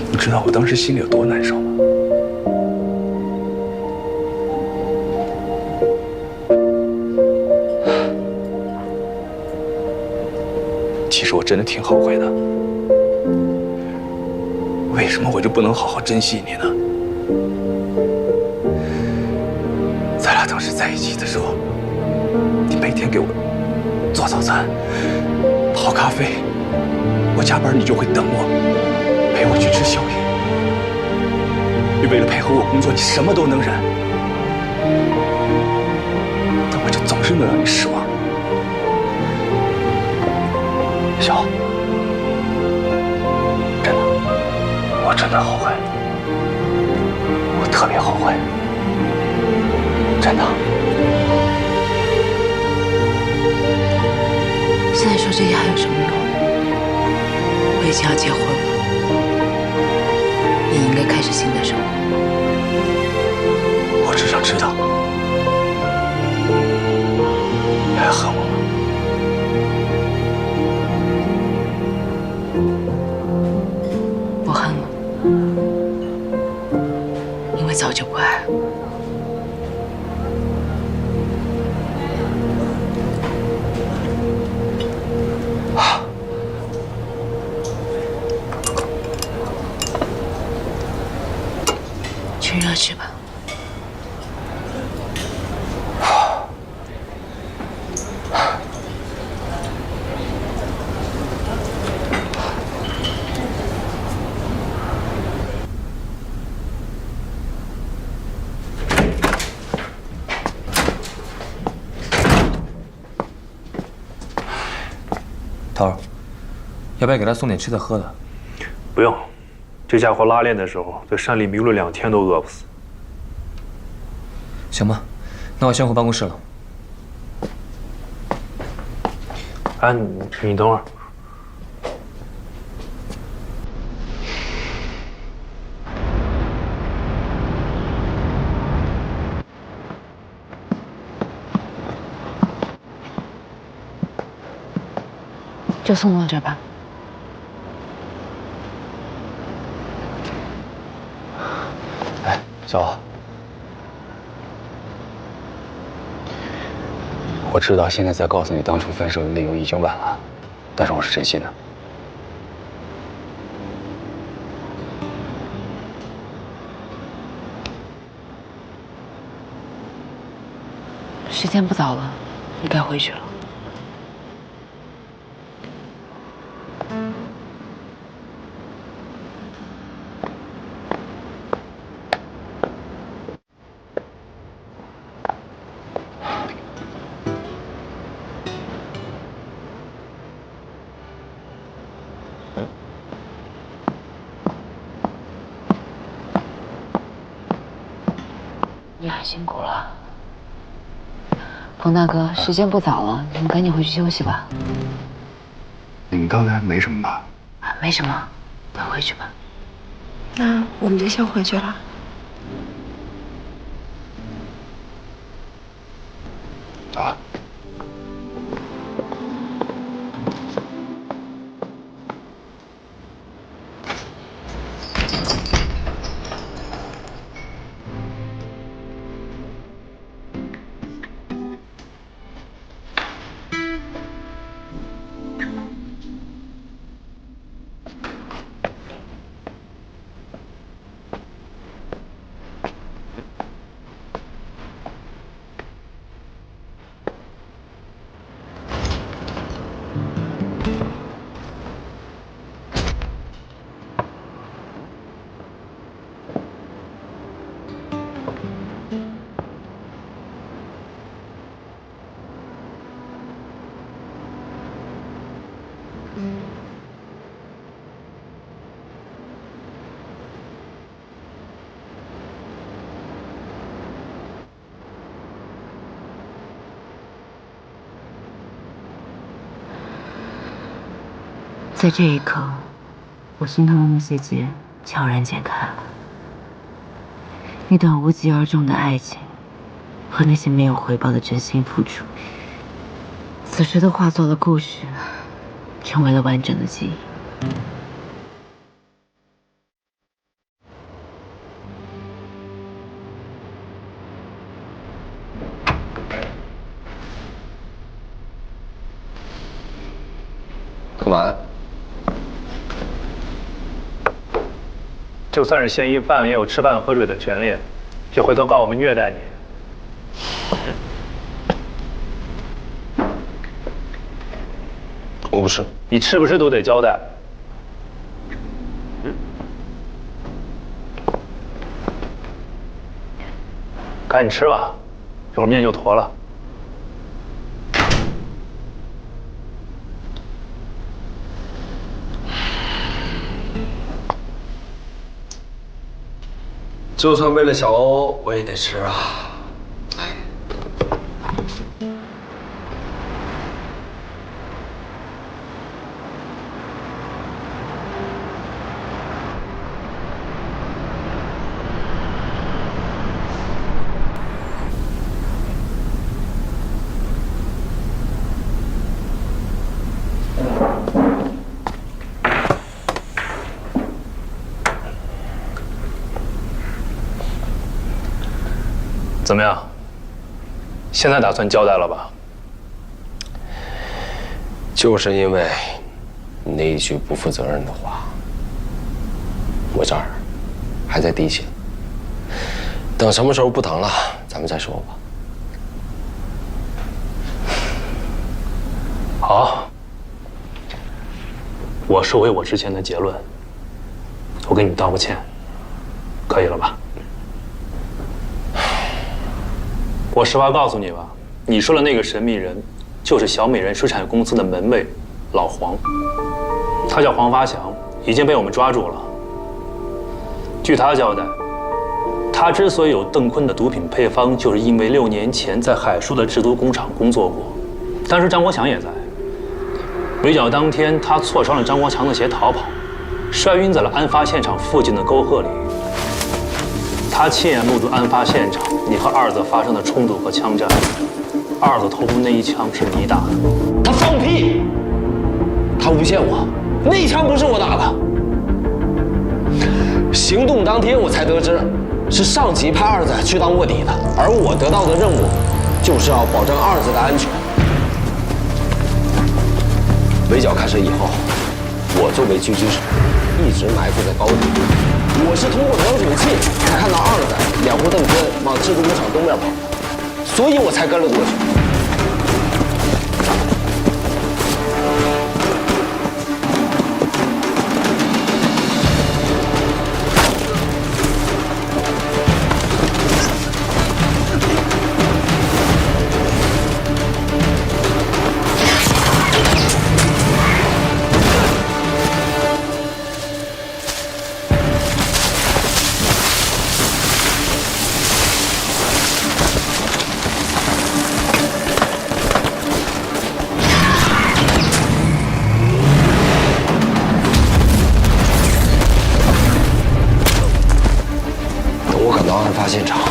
Speaker 3: 你知道我当时心里有多难受吗？其实我真的挺后悔的。为什么我就不能好好珍惜你呢？咱俩当时在一起的时候，你每天给我做早餐、泡咖啡，我加班你就会等我，陪我去吃宵夜。你为了配合我工作，你什么都能忍，但我就总是能让你失望。小欧，真的，我真的后悔，我特别后悔，真的。
Speaker 4: 现在说这些还有什么用？我已经要结婚了，你应该开始新的生活。
Speaker 3: 我只想知道，你还恨我吗？
Speaker 4: 不恨了，因为早就不爱了。趁热吃吧。
Speaker 12: 头儿，要不要给他送点吃的喝的？
Speaker 15: 不用，这家伙拉练的时候在山里迷路2天都饿不死。
Speaker 12: 行吧，那我先回办公室了。
Speaker 15: 哎，你等会儿。
Speaker 4: 就送到这儿吧。
Speaker 3: 哎，小欧，我知道现在再告诉你当初分手的理由已经晚了，但是我是真心的。
Speaker 4: 时间不早了，你该回去了。你很辛苦了，冯大哥，时间不早了，你们赶紧回去休息吧。
Speaker 11: 你刚才没什么吧？
Speaker 4: 啊，没什么，快回去吧。
Speaker 14: 那我们就先回去了。
Speaker 11: 走吧。
Speaker 4: 在这一刻，我心头的那些结悄然解开了。那段无疾而终的爱情，和那些没有回报的真心付出，此时都化作了故事，成为了完整的记忆。
Speaker 5: 干嘛？
Speaker 15: 就算是嫌疑犯，也有吃饭喝水的权利，就回头告我们虐待你。
Speaker 5: 我不吃。
Speaker 15: 你吃不吃都得交代。赶紧吃吧，一会儿面就坨了。
Speaker 5: 就算为了小欧，我也得吃啊。
Speaker 15: 怎么样？现在打算交代了吧？
Speaker 5: 就是因为你那一句不负责任的话，我这儿还在滴血。等什么时候不疼了，咱们再说吧。
Speaker 15: 好，我收回我之前的结论，我给你道个歉，可以了吧？我实话告诉你吧，你说的那个神秘人，就是小美人水产公司的门卫老黄，他叫黄发祥，已经被我们抓住了。据他交代，他之所以有邓坤的毒品配方，就是因为6年前在海叔的制毒工厂工作过，当时张国强也在。围剿当天，他挫伤了张国强的鞋逃跑，摔晕在了案发现场附近的沟壑里。他亲眼目睹案发现场，你和二子发生的冲突和枪战。二子头部那一枪是你打的。
Speaker 5: 他放屁！他诬陷我，那一枪不是我打的。行动当天我才得知，是上级派二子去当卧底的，而我得到的任务，就是要保证二子的安全。围剿开始以后，我作为狙击手，一直埋伏在高地。我是通过瞄准器才看到二子2户邓坤往制毒工厂东边跑，所以我才跟了过去。现场，我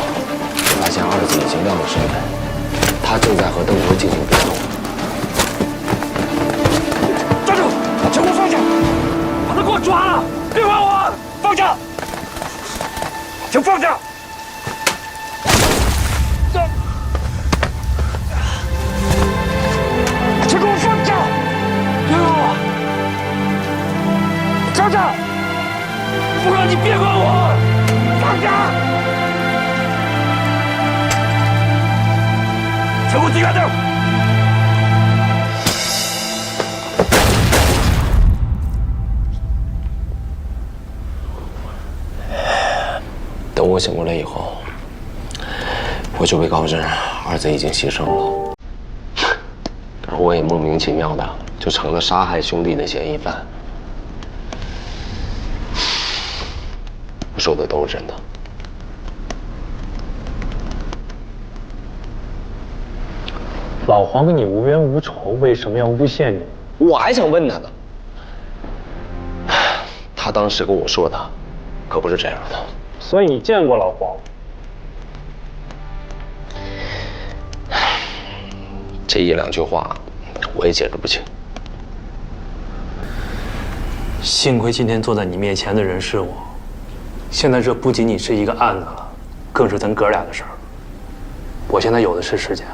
Speaker 5: 发现二子已经亮了身份，他正在和邓坤进行搏斗。
Speaker 8: 站住！全部放下！把他给我抓了！别管我！放下！请放下！请给我放下！别管我！放下！我让你别管我！放下！全部低下头！
Speaker 5: 等我醒过来以后，我就被告知二子已经牺牲了，而我也莫名其妙的就成了杀害兄弟的嫌疑犯。我说的都是真的。
Speaker 15: 老黄跟你无冤无仇，为什么要诬陷你？
Speaker 5: 我还想问他呢。他当时跟我说的，可不是这样的。
Speaker 15: 所以你见过老黄？
Speaker 5: 这1-2句话，我也解释不清。
Speaker 15: 幸亏今天坐在你面前的人是我，现在这不仅仅是一个案子了，更是咱哥俩的事儿。我现在有的是时间，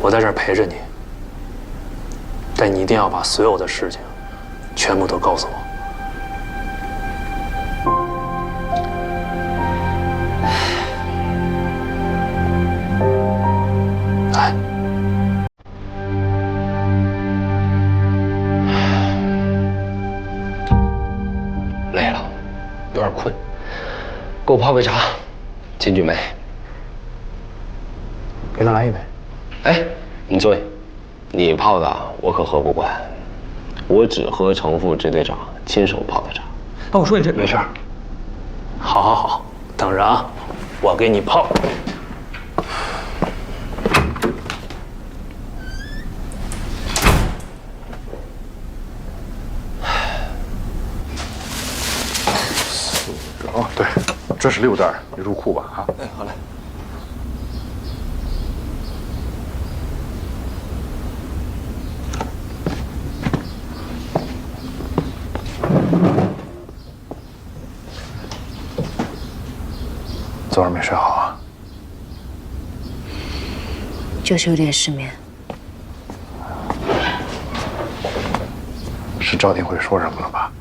Speaker 15: 我在这儿陪着你，但你一定要把所有的事情全部都告诉我。来。
Speaker 5: 累了，有点困，给我泡杯茶，进去没？
Speaker 6: 给他来一杯。
Speaker 5: 哎，你坐下，你泡的我可喝不惯，我只喝程副支队长亲手泡的茶。
Speaker 12: 那我说你这
Speaker 6: 没事。
Speaker 15: 好，好，好，等着啊，我给你泡。
Speaker 11: 哦，对，这是6袋，你入库吧啊。
Speaker 12: 哎，好嘞。
Speaker 11: 昨晚没睡好啊？
Speaker 4: 就是有点失眠。
Speaker 11: 是赵廷辉说什么了吧？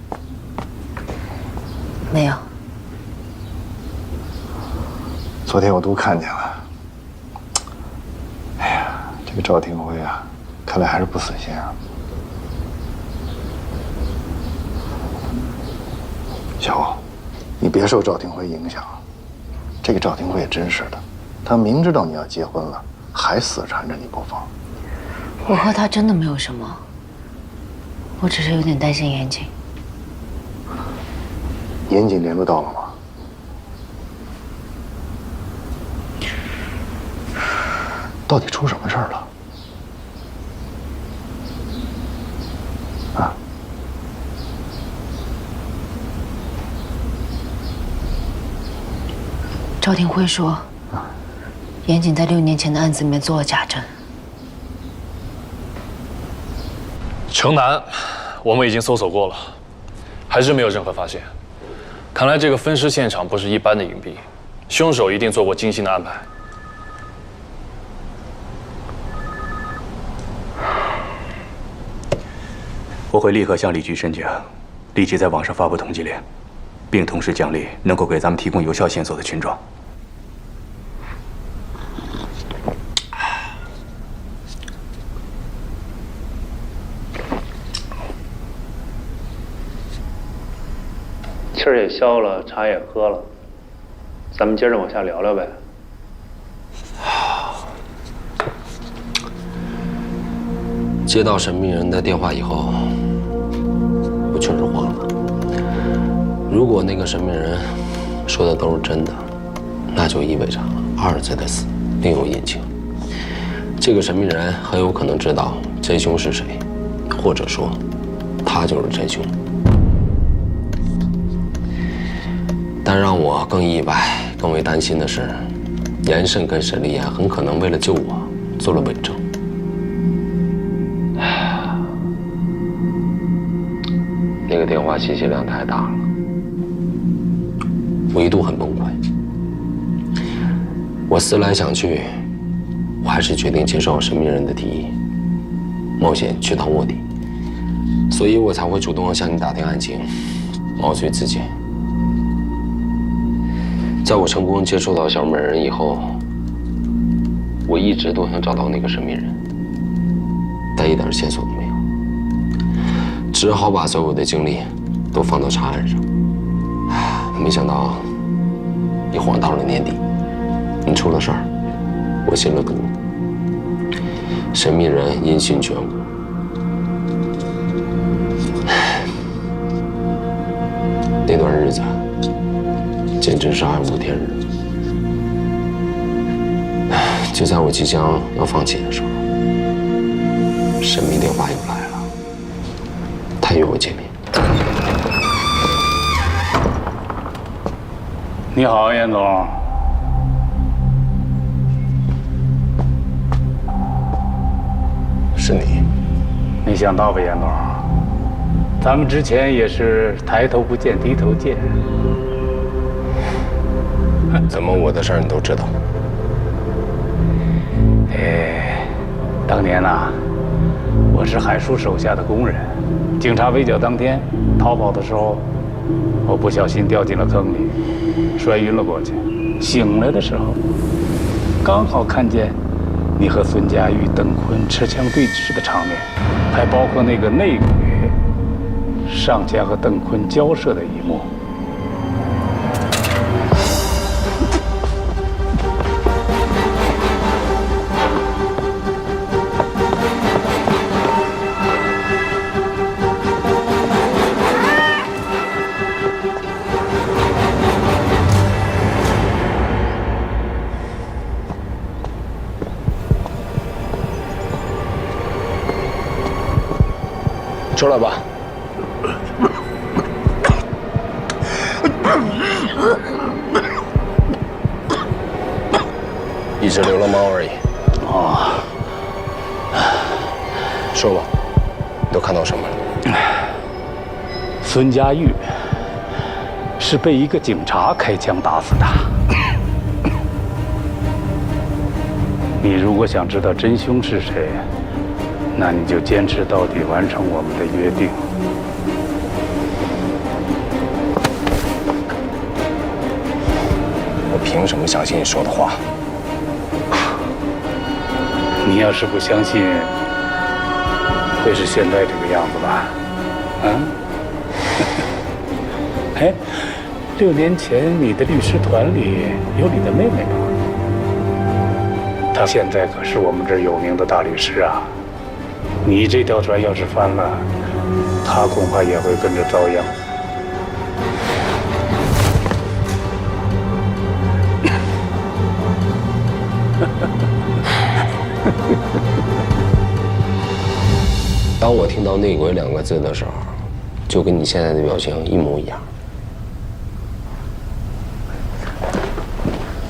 Speaker 4: 没有。
Speaker 11: 昨天我都看见了。哎呀，这个赵廷辉啊，看来还是不死心啊。小欧，你别受赵廷辉影响。这个赵廷辉也真是的，他明知道你要结婚了，还死缠着你不放。
Speaker 4: 我和他真的没有什么，我只是有点担心严谨。
Speaker 11: 严谨联络到了吗？到底出什么事儿了？啊？
Speaker 4: 赵廷辉说，严谨在6年前的案子里面做了假证。
Speaker 15: 城南，我们已经搜索过了，还是没有任何发现。看来这个分尸现场不是一般的隐蔽，凶手一定做过精心的安排。
Speaker 3: 我会立刻向李局申请，立即在网上发布通缉令，并同时奖励能够给咱们提供有效线索的群众。
Speaker 15: 气儿也消了，茶也喝了，咱们接着往下聊聊呗。
Speaker 5: 接到神秘人的电话以后，我确实慌了。如果那个神秘人说的都是真的，那就意味着儿子的死另有隐情。这个神秘人很有可能知道真凶是谁，或者说，他就是真凶。但让我更意外、更为担心的是，严慎跟沈丽妍很可能为了救我做了伪证。那个电话信息量太大了，我一度很崩溃。我思来想去，我还是决定接受神秘人的提议，冒险去当卧底，所以我才会主动向你打听案情，毛遂自荐。在我成功接触到小美人以后，我一直都想找到那个神秘人，但一点线索都没有，只好把所有的精力都放到查案上。没想到一晃到了年底，你出了事儿，我进了毒，神秘人音信全无。那段日子简直是暗无天日。就在我即将要放弃的时候，神秘电话又来了，他约我见面。
Speaker 13: 你好，严总。
Speaker 5: 是你。
Speaker 16: 没想到吧，严总，咱们之前也是抬头不见低头见。
Speaker 5: 怎么我的事儿你都知道？
Speaker 16: 当年呐，我是海叔手下的工人，警察围剿当天，逃跑的时候，我不小心掉进了坑里，摔晕了过去。醒来的时候，刚好看见你和孙家玉、邓坤持枪对峙的场面，还包括那个内鬼上前和邓坤交涉的一幕。
Speaker 5: 出来吧。一只流浪猫而已。
Speaker 16: 哦。
Speaker 5: 说吧，都看到什么了？
Speaker 16: 孙家玉是被一个警察开枪打死的。你如果想知道真凶是谁，那你就坚持到底，完成我们的约定。
Speaker 5: 我凭什么相信你说的话？
Speaker 16: 你要是不相信，会是现在这个样子吧？哎，6年前你的律师团里有你的妹妹吗？她现在可是我们这儿有名的大律师啊。你这条船要是翻了，她恐怕也会跟着遭殃。
Speaker 5: 当我听到内鬼2个字的时候，就跟你现在的表情一模一样。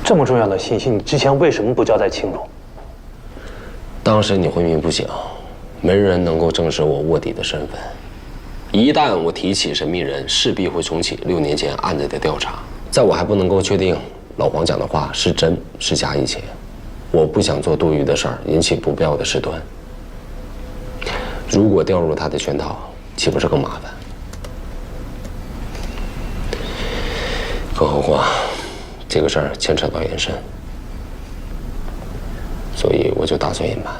Speaker 15: 这么重要的信息，你之前为什么不交代清楚？
Speaker 5: 当时你昏迷不醒，没人能够证实我卧底的身份。一旦我提起神秘人，势必会重启6年前案子的调查。在我还不能够确定老黄讲的话是真是假以前，我不想做多余的事儿，引起不必要的事端。如果掉入他的圈套，岂不是更麻烦？更何况，这个事儿牵扯到延伸，所以我就打算隐瞒。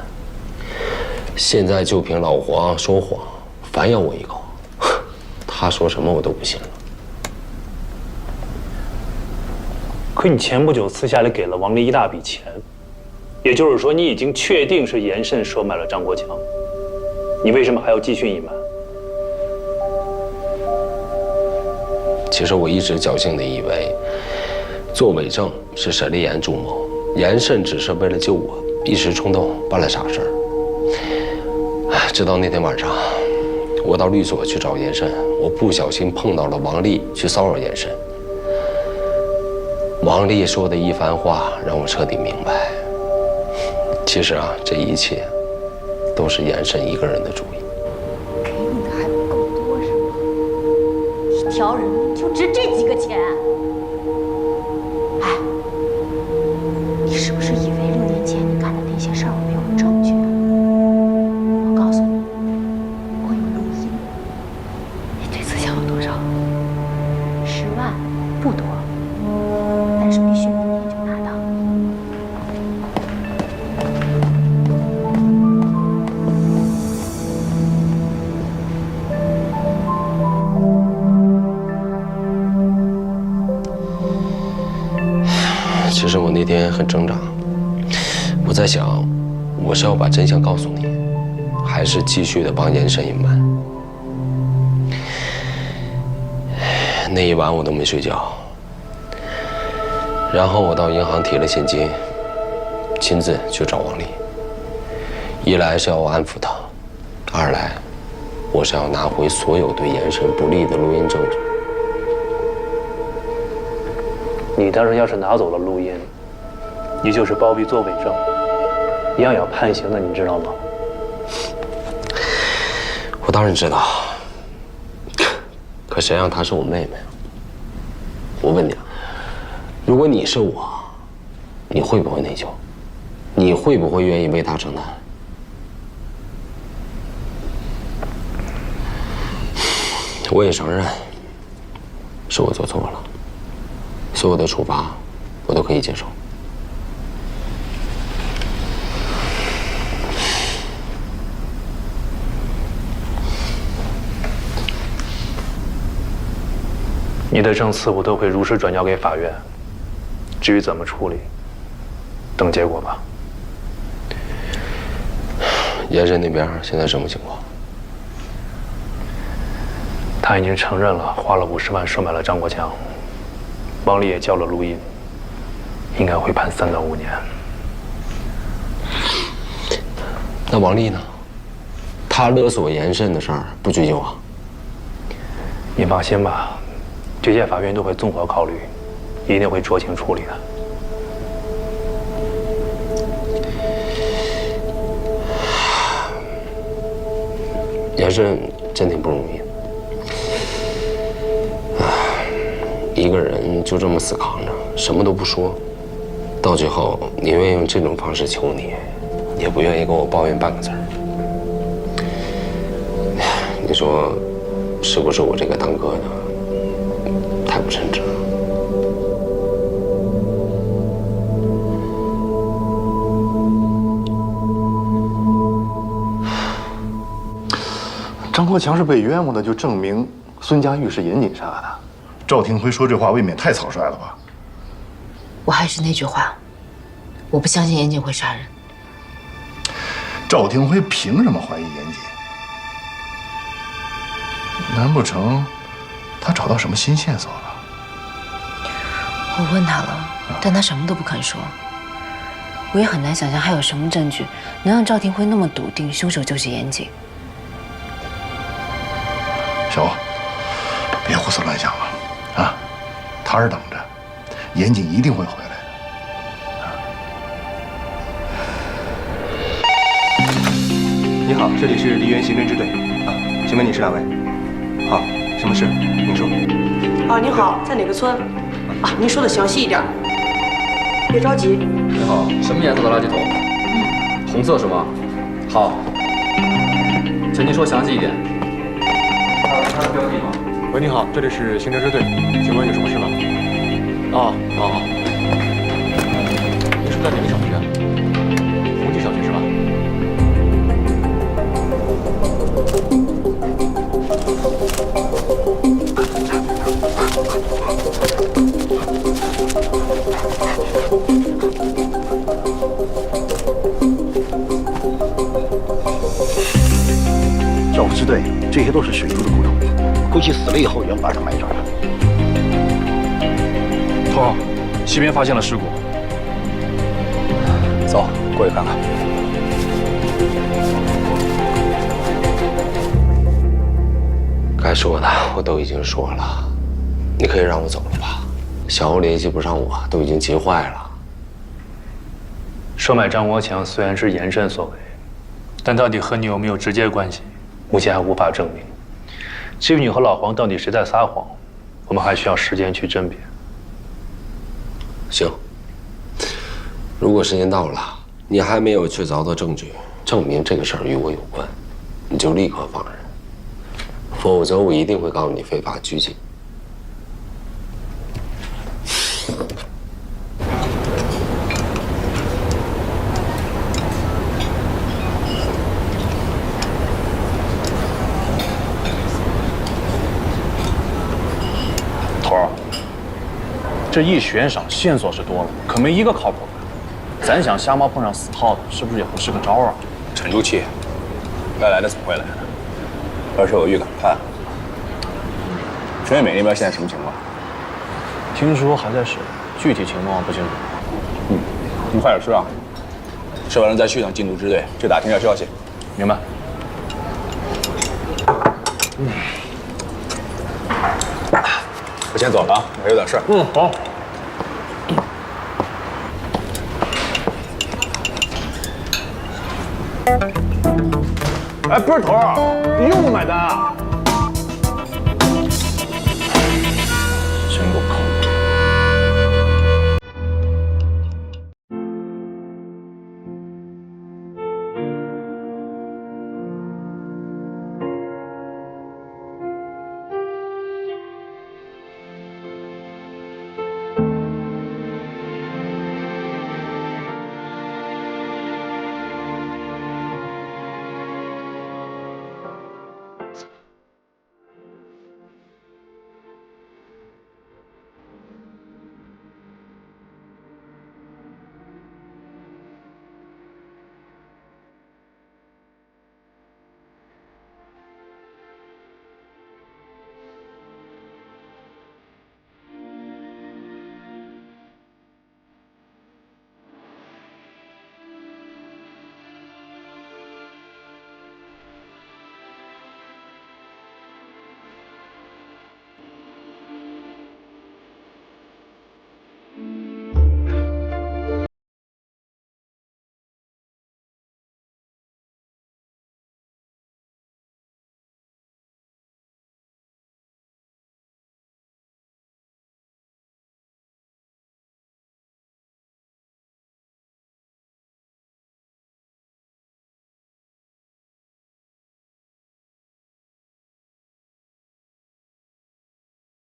Speaker 5: 现在就凭老黄说谎，反咬我一口，他说什么我都不信了。
Speaker 15: 可你前不久私下里给了王丽一大笔钱，也就是说，你已经确定是严慎收买了张国强，你为什么还要继续隐瞒？
Speaker 5: 其实我一直侥幸地以为，做伪证是沈立言主谋，严慎只是为了救我，一时冲动办了傻事儿。直到那天晚上，我到律所去找严慎，我不小心碰到了王丽去骚扰严慎。王丽说的一番话让我彻底明白，其实啊，这一切都是严慎一个人的主意。
Speaker 9: 给你的还不够多是吗？一条人就值这几个钱？哎，你是不是以为6年前你干的那些事儿我没有证据？我告诉你，我有录音。你这次想要多少？10万，不多，但是必须明天就拿到。
Speaker 5: 其实我那天很挣扎，我在想，我是要把真相告诉你，还是继续的帮严慎隐瞒？那一晚我都没睡觉，然后我到银行提了现金，亲自去找王丽。一来是要我安抚她，二来我是要拿回所有对严慎不利的录音证据。
Speaker 15: 你当时要是拿走了录音，你就是包庇做伪证，一样要判刑的，你知道吗？
Speaker 5: 我当然知道，可谁让她是我妹妹？我问你啊，如果你是我，你会不会内疚？你会不会愿意为她承担？我也承认，是我做错了，所有的处罚我都可以接受。
Speaker 15: 你的证词我都会如实转交给法院，至于怎么处理，等结果吧。
Speaker 5: 延伸那边现在什么情况？
Speaker 15: 他已经承认了，花了50万收买了张国强，王丽也交了录音，应该会判3到5年。
Speaker 5: 那王丽呢？她勒索延伸的事儿不追究啊？
Speaker 15: 你放心吧。这些法院都会综合考虑，一定会酌情处理的。
Speaker 5: 延伸真挺不容易，一个人就这么死扛着，什么都不说，到最后宁愿用这种方式求你，也不愿意跟我抱怨半个字儿。你说，是不是我这个当哥的？太不称职了。
Speaker 11: 张国强是被冤枉的，就证明孙佳玉是严谨杀的。赵廷辉说这话未免太草率了吧？
Speaker 4: 我还是那句话，我不相信严谨会杀人。
Speaker 11: 赵廷辉凭什么怀疑严谨？难不成他找到什么新线索了？
Speaker 4: 我问他了，但他什么都不肯说。我也很难想象还有什么证据能让赵廷辉那么笃定凶手就是严谨。
Speaker 11: 小欧，别胡思乱想了，啊！他是等着，严谨一定会回来
Speaker 17: 的。你好，这里是梨园刑侦支队啊，请问你是哪位？好，什么事？您说。
Speaker 14: 啊，你好，在哪个村？啊，您说的详细一点。别着急。
Speaker 12: 你好，什么颜色的垃圾桶？红色是吗？好，请您说详细一点。他的标记吗？
Speaker 17: 喂，你好，这里是刑侦支队，请问有什么事吗？
Speaker 12: 哦，好。您是在哪个小区啊？红旗小区是吧？
Speaker 11: 赵支队，这些都是水牛的骨头，估计死了以后也要把它埋这儿。
Speaker 8: 头，西边发现了尸骨。
Speaker 3: 走，过去看看。
Speaker 5: 该说的我都已经说了，你可以让我走了吧？小欧联系不上我，都已经急坏了。
Speaker 15: 收买张国强虽然是严慎所为，但到底和你有没有直接关系，目前还无法证明。至于你和老黄到底谁在撒谎，我们还需要时间去甄别。
Speaker 5: 行，如果时间到了，你还没有确凿的证据证明这个事儿与我有关，你就立刻放人，否则我一定会告你非法拘禁。
Speaker 8: 头儿，这一悬赏线索是多了，可没一个靠谱的。咱想瞎猫碰上死耗子，是不是也不是个招啊？
Speaker 3: 沉住气，该来的总会来的。而且我预感判，陈月美那边现在什么情况？
Speaker 8: 听说还在审，具体情况不清楚。
Speaker 3: 你快点吃啊，吃完了再去趟禁毒支队，去打听下消息。
Speaker 8: 明白。
Speaker 3: 我先走了啊，我还有点事儿。
Speaker 8: 好。
Speaker 18: 哎，不是头儿，用不买单啊？